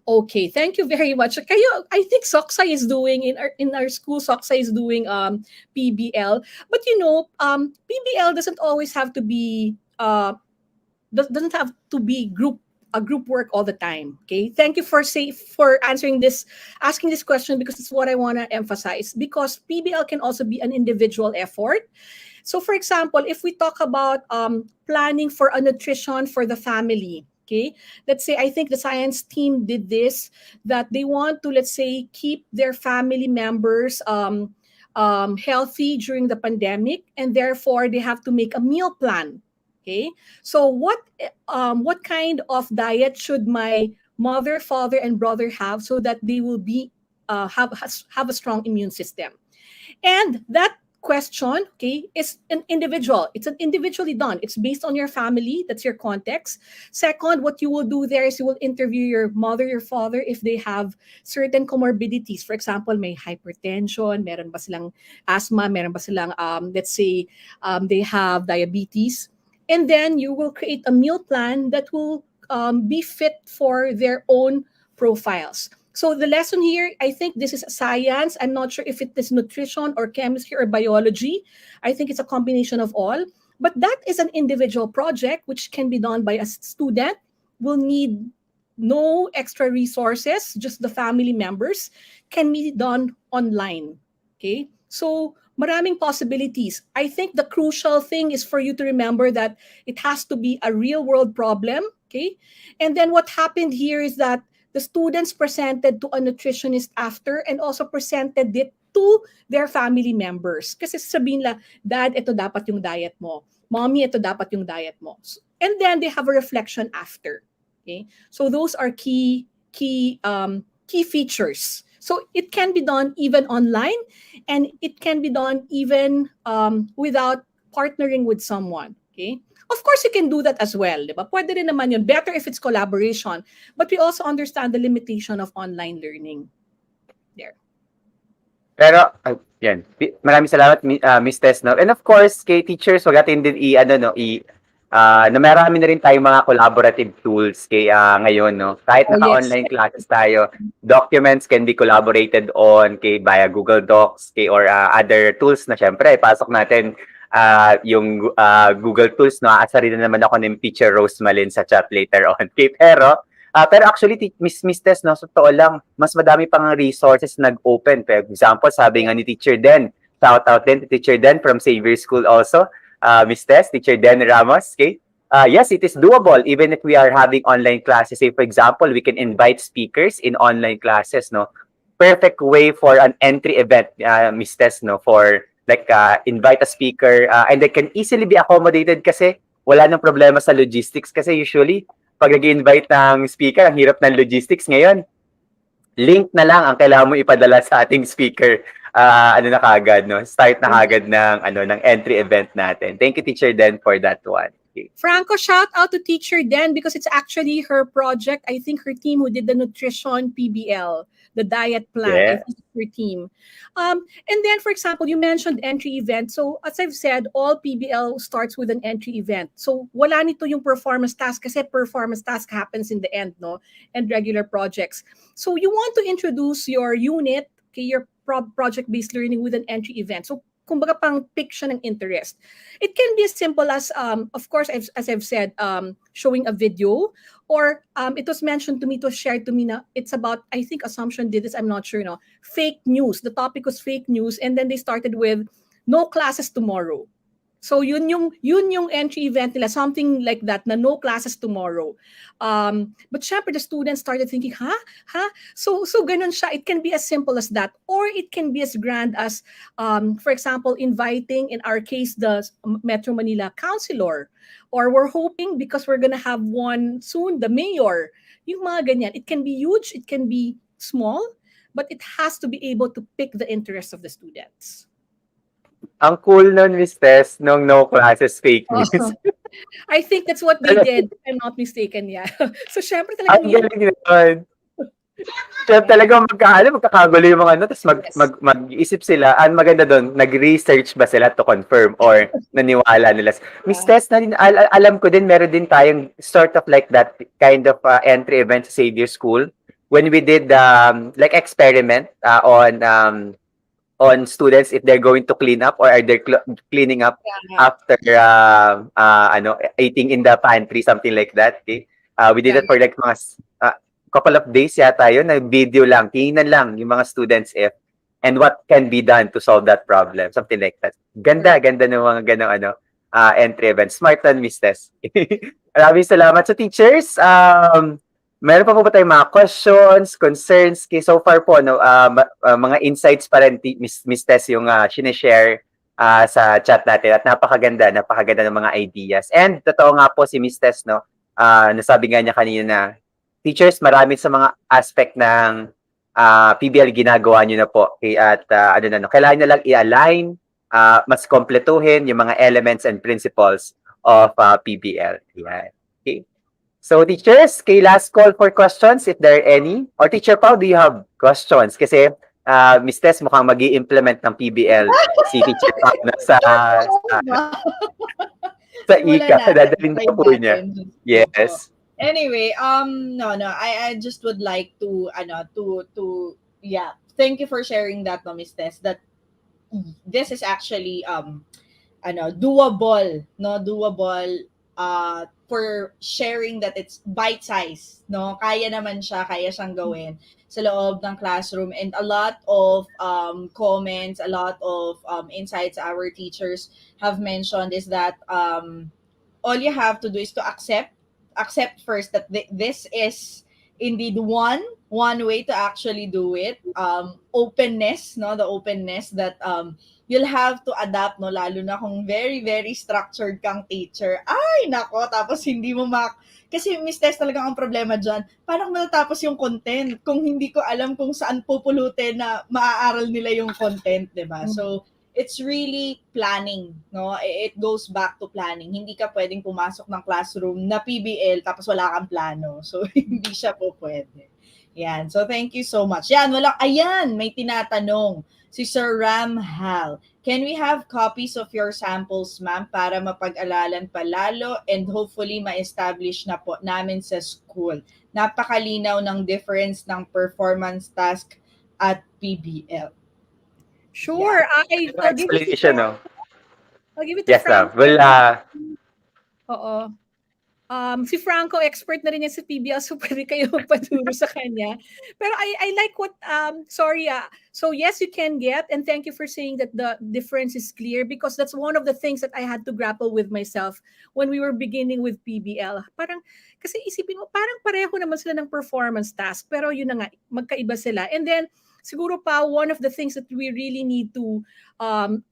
Speaker 4: Okay, thank you very much. I think Soksai is doing in our school. Soksai is doing PBL, but PBL doesn't always have to be doesn't have to be a group work all the time. Okay, thank you for asking this question because it's what I want to emphasize. Because PBL can also be an individual effort. So, for example, if we talk about planning for a nutrition for the family. Okay, let's say I think the science team did this, that they want to, let's say, keep their family members healthy during the pandemic, and therefore they have to make a meal plan. Okay, so what kind of diet should my mother, father, and brother have so that they will be have a strong immune system? And that question, okay, is an individual. It's an individually done. It's based on your family. That's your context. Second, what you will do there is you will interview your mother, your father, if they have certain comorbidities. For example, may hypertension, meron ba silang asthma, meron ba silang, let's say, they have diabetes. And then you will create a meal plan that will be fit for their own profiles. So the lesson here, I think this is science. I'm not sure if it is nutrition or chemistry or biology. I think it's a combination of all. But that is an individual project which can be done by a student. Will need no extra resources, just the family members. Can be done online. Okay? So maraming possibilities. I think the crucial thing is for you to remember that it has to be a real world problem. Okay? And then what happened here is that the students presented to a nutritionist after and also presented it to their family members. Kasi sabihin nila, Dad, ito dapat yung diet mo. Mommy, ito dapat yung diet mo. And then they have a reflection after. Okay? So those are key features. So it can be done even online, and it can be done even without partnering with someone. Okay? Of course, you can do that as well. Diba? Pwede rin naman yun. Better if it's collaboration. But we also understand the limitation of online learning. There.
Speaker 1: Pero, yan. Maraming salamat, Miss Tess, no? And of course, kay teachers, wag natin din na marami na rin tayong mga collaborative tools ngayon, no? Kahit naka-online classes tayo, documents can be collaborated on via Google Docs or other tools na syempre, pasok natin yung Google tools, no? Aasa rin na naman ako ng Teacher Rose Malin sa chat later on. Pero actually, Miss Tess, no, sa totoo lang, mas madami pang resources nag-open. For example, sabi nga ni Teacher Den, shout out din to Teacher Den from Xavier School also, Miss Tess, Teacher Den Ramos, okay? Yes, it is doable even if we are having online classes. Say, for example, we can invite speakers in online classes, no? Perfect way for an entry event, Miss Tess, no? For invite a speaker and they can easily be accommodated kasi wala nang problema sa logistics kasi usually pag nag-invite ng speaker, ang hirap ng logistics ngayon. Link na lang ang kailangan mo ipadala sa ating speaker. Na kagad, no? Start na kagad ng entry event natin. Thank you, Teacher Den, for that one. Okay.
Speaker 4: Franco, shout out to Teacher Den because it's actually her project. I think her team who did the nutrition PBL, the diet plan.
Speaker 1: Yeah.
Speaker 4: I think it's her team. And then, for example, you mentioned entry event. So, as I've said, all PBL starts with an entry event. So, wala nito yung performance task kasi performance task happens in the end, no? And regular projects. So, you want to introduce your unit, okay, your project-based learning with an entry event. So, kumbaga pang pick siya ng interest. It can be as simple as, of course, as I've said, showing a video, or it was mentioned to me, it was shared to me na it's about, I think Assumption did this, I'm not sure, no, fake news. The topic was fake news, and then they started with no classes tomorrow. So yun yung entry event nila, something like that, na no classes tomorrow. But syempre, the students started thinking, So ganun siya. It can be as simple as that. Or it can be as grand as, for example, inviting, in our case, the Metro Manila councilor. Or we're hoping, because we're gonna have one soon, the mayor. Yung mga ganyan. It can be huge, it can be small, but it has to be able to pick the interest of the students.
Speaker 1: Ang cool nun, Miss Tess, nung no classes fake news.
Speaker 4: I think that's what they did, if I'm not mistaken, yeah. So, syempre talaga
Speaker 1: Ang galing nun. Syempre talaga magkakagulo yung mga tapos mag-isip sila. Ang maganda doon, nag-research ba sila to confirm or naniwala nila. Miss Tess, alam ko din, meron din tayong sort of like that kind of entry event sa Xavier School when we did experiment on students if they're going to clean up or are they cleaning up after eating in the pantry, something like that. Okay? We did it for like mga couple of days yata yun, na video lang, tingnan lang yung mga students and what can be done to solve that problem, something like that. Ganda ng mga ganong entry event. Smart na, Miss Tess. Maraming salamat sa teachers. Meron pa po ba tayong mga questions, concerns? So far po, no, mga insights pa rin, Miss Tess, yung sinishare sa chat natin at napakaganda ng mga ideas. And totoo nga po si Miss Tess, no? Nasabi nga niya kanina na teachers, marami sa mga aspect ng PBL ginagawa niyo na po. Okay, at kailangan na lang i-align, mas kompletuhin yung mga elements and principles of PBL. Yan. Okay. So teachers, last call for questions if there are any. Or Teacher Pao, do you have questions? Kasi Miss Tess mukhang mag-i-implement ng PBL si Teacher Pao na sa
Speaker 2: Simulan
Speaker 1: ICA.
Speaker 2: natin.
Speaker 1: Dadalhin
Speaker 2: Try
Speaker 1: pa po niya.
Speaker 2: natin.
Speaker 1: Yes.
Speaker 2: Anyway, no, I just would like to, yeah, thank you for sharing that, no, Miss Tess, that this is actually, doable, no, for sharing that it's bite size, no, kaya siyang gawin sa loob ng classroom, and a lot of comments, a lot of insights our teachers have mentioned is that all you have to do is to accept first that this is indeed one way to actually do it. Openness, no, the openness that you'll have to adapt, no, lalo na kung very very structured kang teacher. Ay nako, tapos hindi mo kasi Miss Tess, talagang ang problema dyan, paano kung matatapos yung content kung hindi ko alam kung saan pupulutin na maaaral nila yung content, diba? So it's really planning, no? It goes back to planning. Hindi ka pwedeng pumasok ng classroom na PBL tapos wala kang plano. So hindi siya po pwede. Yan. So thank you so much. Ayan, may tinatanong si Sir Ram Hal. Can we have copies of your samples, ma'am, para mapag-alalan pa lalo and hopefully ma-establish na po namin sa school? Napakalinaw ng difference ng performance task at PBL.
Speaker 4: Sure.
Speaker 1: Yeah.
Speaker 4: I'll give it to
Speaker 1: No?
Speaker 4: I'll give it to
Speaker 1: Yes, ma'am.
Speaker 4: Franco.
Speaker 1: Well,
Speaker 4: Oo. Si Franco, expert na rin yan sa PBL, so pwede kayo magpaturo sa kanya. Pero I like what, so yes, you can get, and thank you for saying that the difference is clear, because that's one of the things that I had to grapple with myself when we were beginning with PBL. Kasi isipin mo, parang pareho naman sila ng performance task, pero yun na nga, magkaiba sila. And then, siguro pa, one of the things that we really need to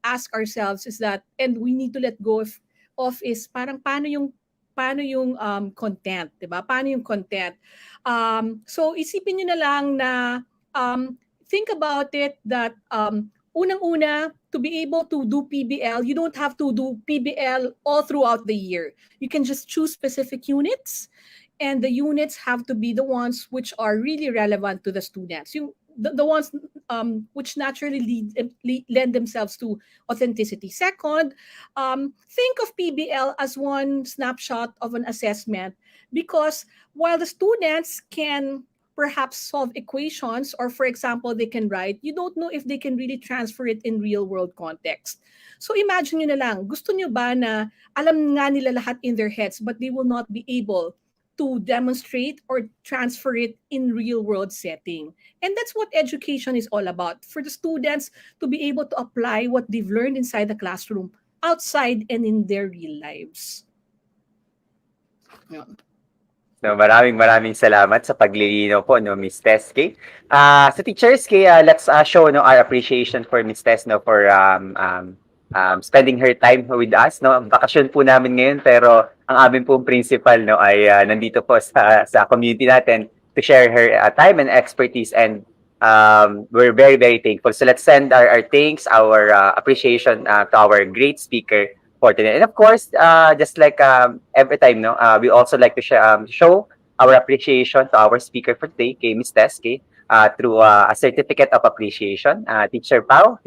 Speaker 4: ask ourselves is that, and we need to let go of is parang paano yung content, 'di ba? Paano yung content? So isipin niyo na lang na think about it that unang-una, to be able to do PBL, you don't have to do PBL all throughout the year. You can just choose specific units, and the units have to be the ones which are really relevant to the students. The ones which naturally lend themselves to authenticity. Second, think of PBL as one snapshot of an assessment, because while the students can perhaps solve equations, or for example, they can write, you don't know if they can really transfer it in real world context. So imagine nyo na lang, gusto nyo ba na alam nga nila lahat in their heads, but they will not be able to demonstrate or transfer it in real world setting? And that's what education is all about, for the students to be able to apply what they've learned inside the classroom outside and in their real lives.
Speaker 2: Yeah.
Speaker 1: No, maraming salamat sa paglilinaw po, no, Miss Tess. Sa teachers, let's show our appreciation for Miss Tess, no, for spending her time with us, no. Bakasyon po namin ngayon, pero ang aming pong principal, no, ay nandito po sa community natin to share her time and expertise, and we're very very thankful. So let's send our thanks, our appreciation to our great speaker for today. And of course, just like every time, no, we also like to show our appreciation to our speaker for today, Miss Tess, through a certificate of appreciation. Teacher Pao,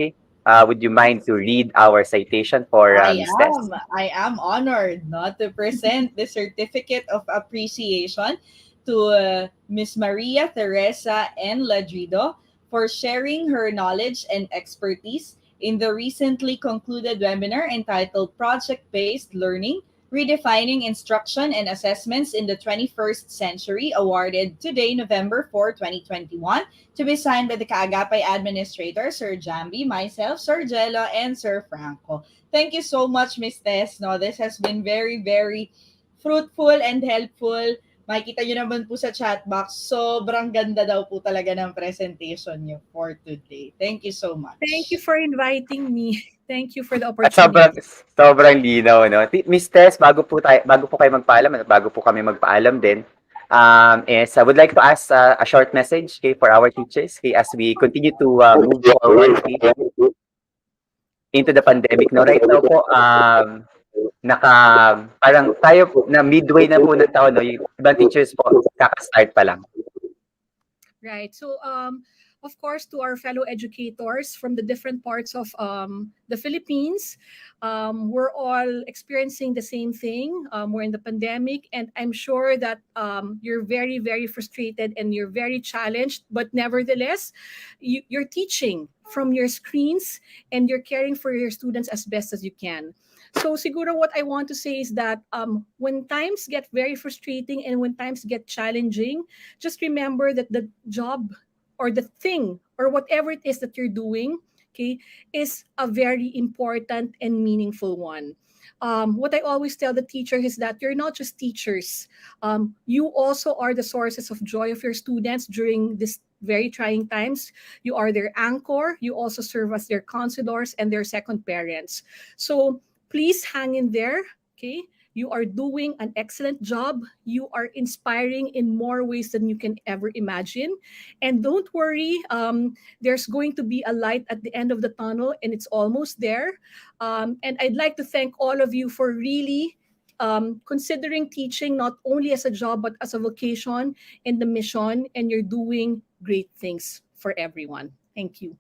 Speaker 1: would you mind to read our citation for Miss Tess?
Speaker 2: I am honored not to present the certificate of appreciation to Miss Maria Teresa N. Ladrido for sharing her knowledge and expertise in the recently concluded webinar entitled Project-Based Learning, Redefining Instruction and Assessments in the 21st Century, awarded today, November 4, 2021, to be signed by the Kaagapay Administrator, Sir Jambi, myself, Sir Jello, and Sir Franco. Thank you so much, Ms. Tess. No, this has been very, very fruitful and helpful. Makikita nyo naman po sa chat box, sobrang ganda daw po talaga ng presentation nyo for today. Thank you so much.
Speaker 4: Thank you for inviting me. Thank you for the
Speaker 1: At
Speaker 4: opportunity.
Speaker 1: sobrang linaw, no? Miss Tess, bago po kayo magpaalam, at bago po kami magpaalam din, is I would like to ask a short message, okay, for our teachers, okay, as we continue to move forward, okay, into the pandemic, no? Right now po, naka parang tayo na midway na po ng taon, no? Yung ibang teachers po, kaka-start pa lang.
Speaker 4: Right. So, of course, to our fellow educators from the different parts of the Philippines, we're all experiencing the same thing. We're in the pandemic, and I'm sure that you're very, very frustrated and you're very challenged. But nevertheless, you're teaching from your screens and you're caring for your students as best as you can. So, siguro what I want to say is that when times get very frustrating and when times get challenging, just remember that the job or the thing or whatever it is that you're doing, okay, is a very important and meaningful one. What I always tell the teachers is that you're not just teachers. You also are the sources of joy of your students during this very trying times. You are their anchor. You also serve as their counselors and their second parents. So please hang in there, okay? You are doing an excellent job. You are inspiring in more ways than you can ever imagine. And don't worry, there's going to be a light at the end of the tunnel, and it's almost there. And I'd like to thank all of you for really considering teaching not only as a job, but as a vocation and the mission, and you're doing great things for everyone. Thank you.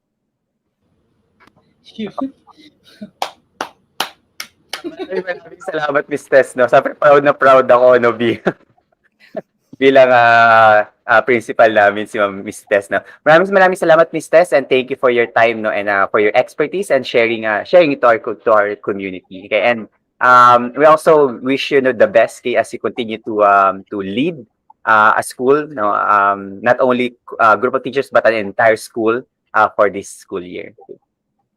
Speaker 1: Maraming salamat, Miss Tess, no? Sabi, proud na proud ako, no, bilang principal namin si Miss Tess, no? Maraming salamat, Miss Tess, and thank you for your time, no, and for your expertise and sharing it to our community. Okay, and we also wish you, no, the best, okay, as you continue to lead a school, no, not only a group of teachers but an entire school for this school year.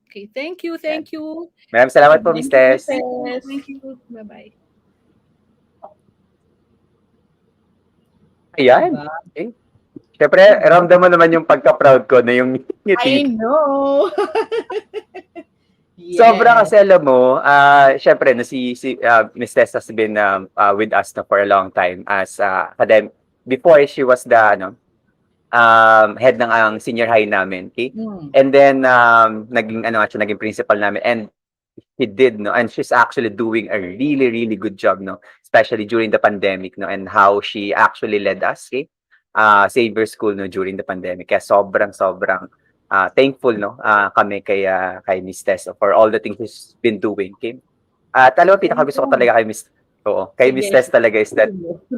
Speaker 4: Okay, thank you, thank you.
Speaker 1: Maraming salamat po, Miss Tess.
Speaker 4: Thank you. Bye-bye.
Speaker 1: Ayan.
Speaker 2: Diba?
Speaker 1: Okay. Siyempre, ramdam mo naman yung pagka-proud ko na yung
Speaker 2: I
Speaker 1: ngiti.
Speaker 2: know. Yes.
Speaker 1: Sobrang kasi alam mo, siyempre, no, si Miss Tess has been with us na for a long time as academic. Before, she was the head ng ang senior high namin. Okay? And then, naging principal namin. And she did, no, and she's actually doing a really, really good job, no, especially during the pandemic, no, and how she actually led us, okay, Savior School, no, during the pandemic. Kaya sobrang thankful, no, kami kay Miss Tess for all the things she's been doing, okay. At alam mo, pinaka-gusto ko talaga kay Miss Tess talaga is that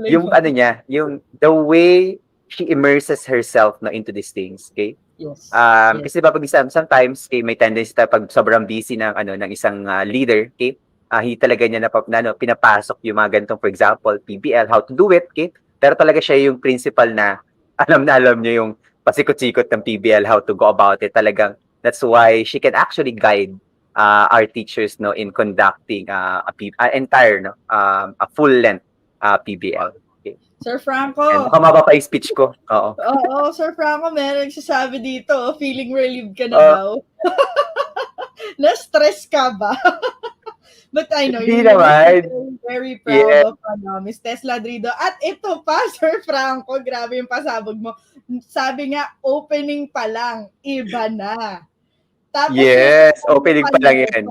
Speaker 1: yung niya, yung the way she immerses herself, no, into these things, okay.
Speaker 2: Yes.
Speaker 1: Kasi pag sometimes may tendency tayo pag sobrang busy ng isang leader, okay? Hindi talaga niya pinapasok yung mga ganitong, for example, PBL, how to do it, okay? Pero talaga siya yung principal na alam niya yung pasikot-sikot ng PBL, how to go about it. Talagang that's why she can actually guide our teachers, no, in conducting entire, no, a full length PBL.
Speaker 2: Sir Franco.
Speaker 1: And baka mababa yung speech ko. Oo.
Speaker 2: Oo, Sir Franco, meron nagsasabi dito, feeling relieved ka na daw. Na-stress ka ba? But I know,
Speaker 1: Hindi
Speaker 2: you're
Speaker 1: naman.
Speaker 2: very proud of Miss Tess Ladrido. At ito pa, Sir Franco, grabe yung pasabog mo. Sabi nga, opening pa lang, iba na. Tapos,
Speaker 1: yes, opening pa lang yan.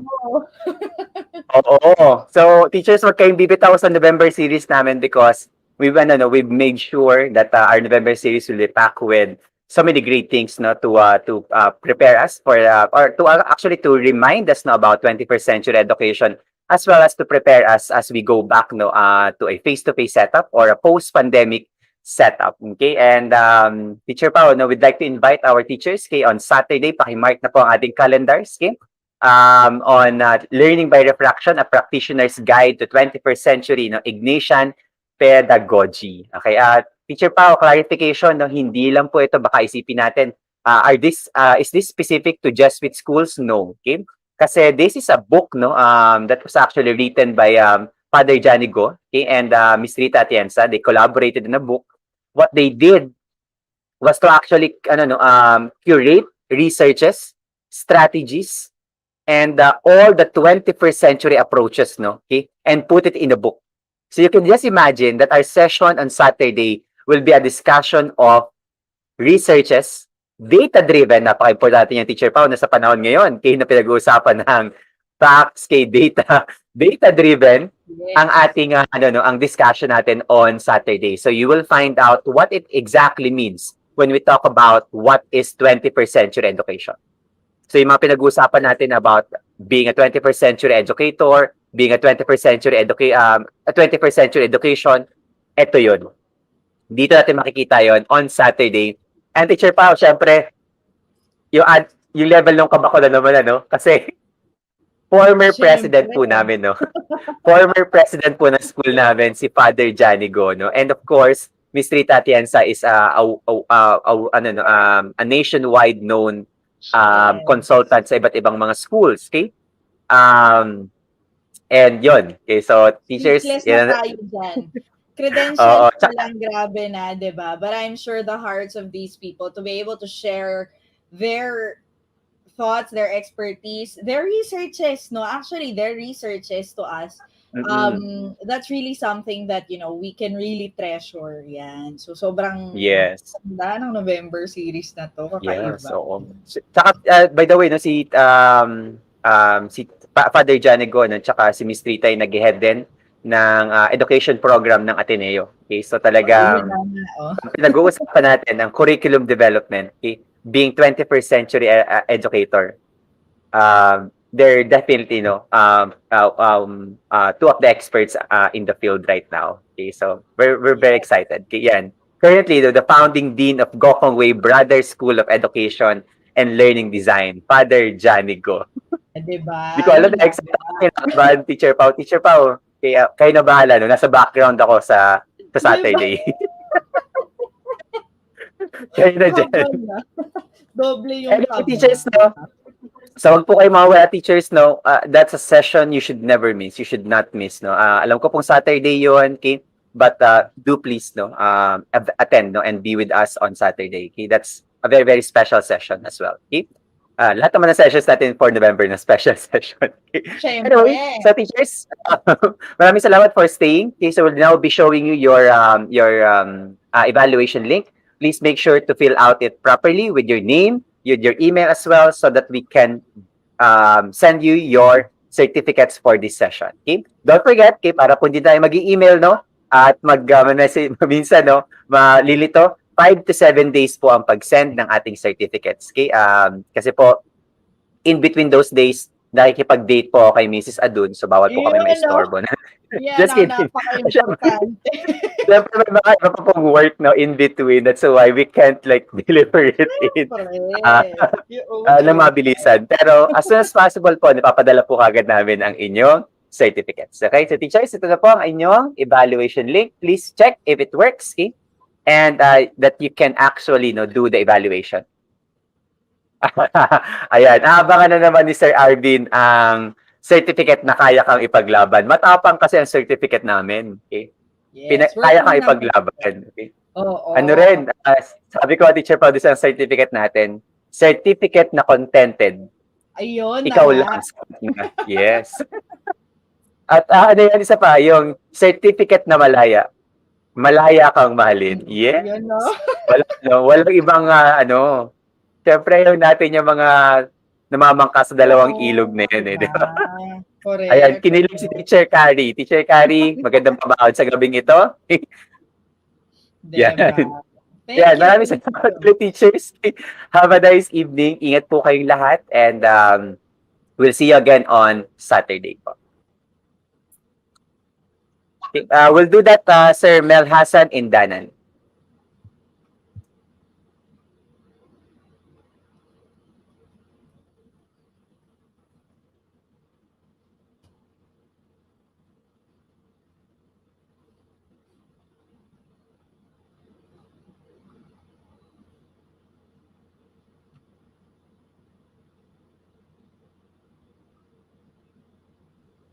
Speaker 1: Oo. So, teachers, wag kayong bibitaw sa November series namin because we've made sure that our November series will be packed with so many great things, no, to prepare us for or to actually to remind us, no, about 21st century education, as well as to prepare us as we go back, no, to a face-to-face setup or a post-pandemic setup. Okay, and Teacher Pao, no, we'd like to invite our teachers, okay, on Saturday, pakimark na po ang ating calendars, okay, on Learning by Refraction, a practitioner's guide to 21st century, no, Ignatian pedagogy. Okay, Teacher Pao, clarification, no, hindi lang po ito, baka isipin natin, is this specific to Jesuit schools? No, okay? Kasi this is a book, no, that was actually written by Father Johnny Go, okay, and Miss Rita Atienza. They collaborated in a book. What they did was to actually curate researches, strategies, and all the 21st century approaches, no? Okay, and put it in a book. So you can just imagine that our session on Saturday will be a discussion of researches, data-driven, napaka-importante yung Teacher Pao na sa panahon ngayon, kaya na pinag-uusapan ng facts, kay data, data-driven, ang ating ang discussion natin on Saturday. So you will find out what it exactly means when we talk about what is 21st century education. So yung mga pinag-uusapan natin about being a 21st century educator, being a 21st century education, ito yun. Dito natin makikita yon on Saturday. And Teacher Pao, syempre, yung level ng kaba ko na naman, kasi former president po namin, no? Former president po ng school namin, si Father Johnny Go, no? And of course, Miss Rita Atienza is a nationwide known consultant sa iba't ibang mga schools, okay? And yun, okay, so teachers,
Speaker 2: na tayo dyan. Credentials pa lang, grabe na, diba? But I'm sure the hearts of these people to be able to share their thoughts, their expertise, their researches, no? Actually, their researches to us, that's really something that, we can really treasure. Yan. So, sobrang ganda ng November series na to. Kakaiba.
Speaker 1: Yes, oo. Tsaka, by the way, no, si Father Janigo, no, tsaka si Miss Rita ay nag-head din ng education program ng Ateneo. Okay, so talagang pinag-uusapan natin ang curriculum development, okay? Being 21st century educator. They're definitely two of the experts in the field right now. Okay, so we're very excited. Okay, yan. Currently, the founding dean of Gokongwei Brothers School of Education and Learning Design, Father Janigo.
Speaker 2: Diba?
Speaker 1: Hindi ko alam na excited Teacher Pao. Kaya kayo na bahala, no? Nasa background ako sa Saturday. Kayo na dyan.
Speaker 2: Doble yung
Speaker 1: teachers, no? So, wag po kayo mawawala, teachers, no? That's a session you should never miss. You should not miss, no? Alam ko pong Saturday yun, okay? But do please, no? Attend, no? And be with us on Saturday, okay? That's a very, very special session as well, okay? Lahat naman ng sessions natin for November na special session. Anyway, so teachers, maraming salamat for staying. Okay, so we'll now be showing you your evaluation link. Please make sure to fill out it properly with your name, your email as well, so that we can send you your certificates for this session. Okay? Don't forget, okay, para po hindi tayo mag-email, no? At mag-message, minsan, no? Malilito. 5 to 7 days po ang pag-send ng ating certificates. Okay? Kasi po, in between those days, nakikipag-date po ako kay Mrs. Adun, so bawal po kami ma-istorbo. Just kidding. Siyempre, may mga iba pa pong work, no, in between. That's why we can't deliver it in na mabilisan. Pero as soon as possible po, napapadala po kagad namin ang inyong certificates. Okay? So teachers, ito na po ang inyong evaluation link. Please check if it works. Okay? And that you can actually do the evaluation. Ayan, abangan na naman ni Sir Arvin ang certificate na kaya kang ipaglaban. Matapang kasi ang certificate namin. Okay?
Speaker 2: Yes,
Speaker 1: kaya kang ipaglaban. Okay? Ano rin, sabi ko, Teacher Pao, ang certificate natin, certificate na contented.
Speaker 2: Ayun,
Speaker 1: ikaw lang. Yes. At ano yan, isa pa, yung certificate na malaya. Malaya kang mahalin. Yes.
Speaker 2: Yun, no?
Speaker 1: Walang ibang siyempre yung natin yung mga namamangka sa dalawang ilog na yun, di ba?
Speaker 2: Correct.
Speaker 1: Ayan, kinilig si Teacher Carrie. Teacher Carrie, magandang pabahod sa gabing ito. Yan. Yan, maraming salamat po, teachers. Have a nice evening. Ingat po kayong lahat and we'll see you again on Saturday po. Okay, we'll do that, Sir Mel Hassan in Danan.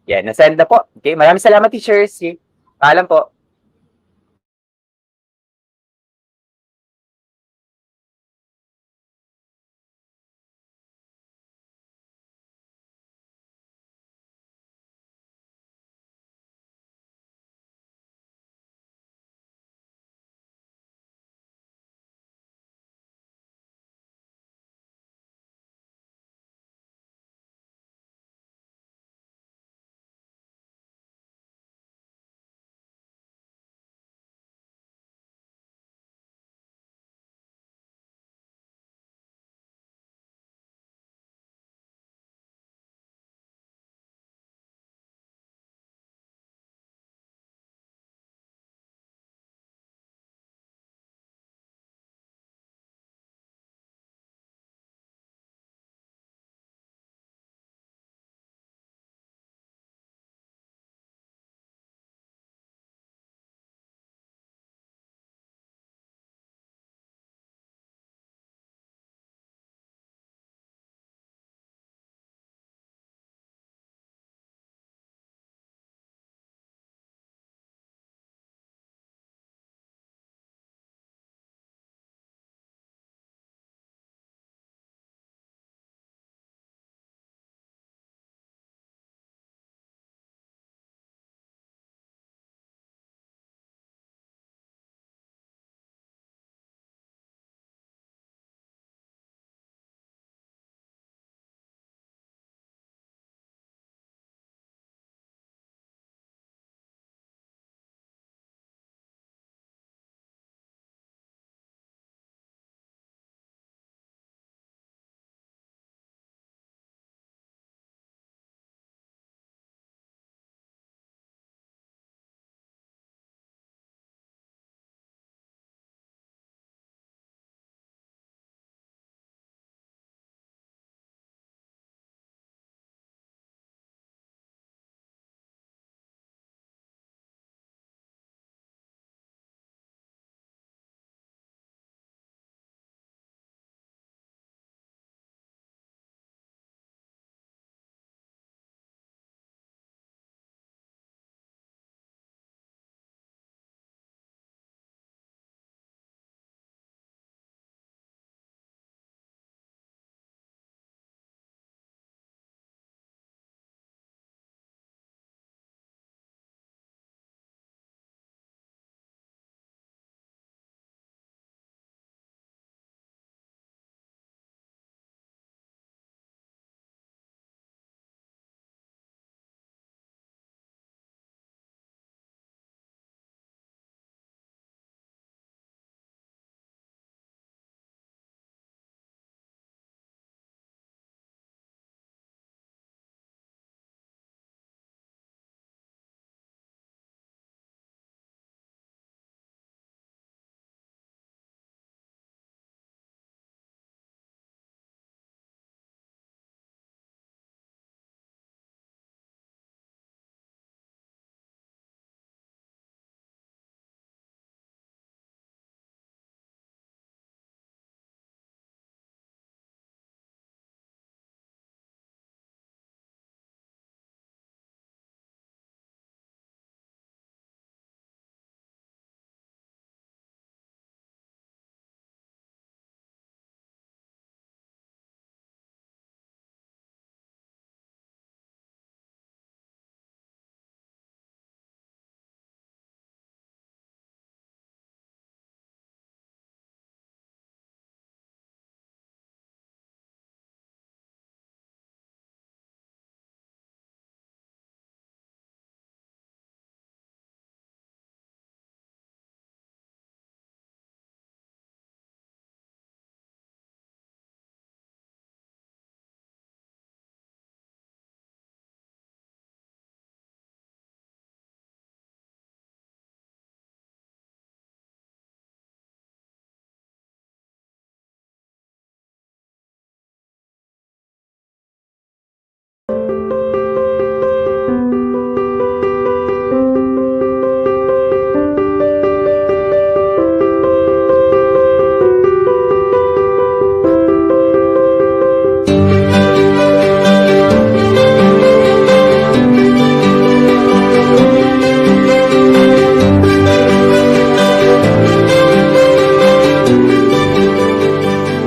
Speaker 1: Yan, nasend na po. Okay, maraming salamat, teachers. Paalam po.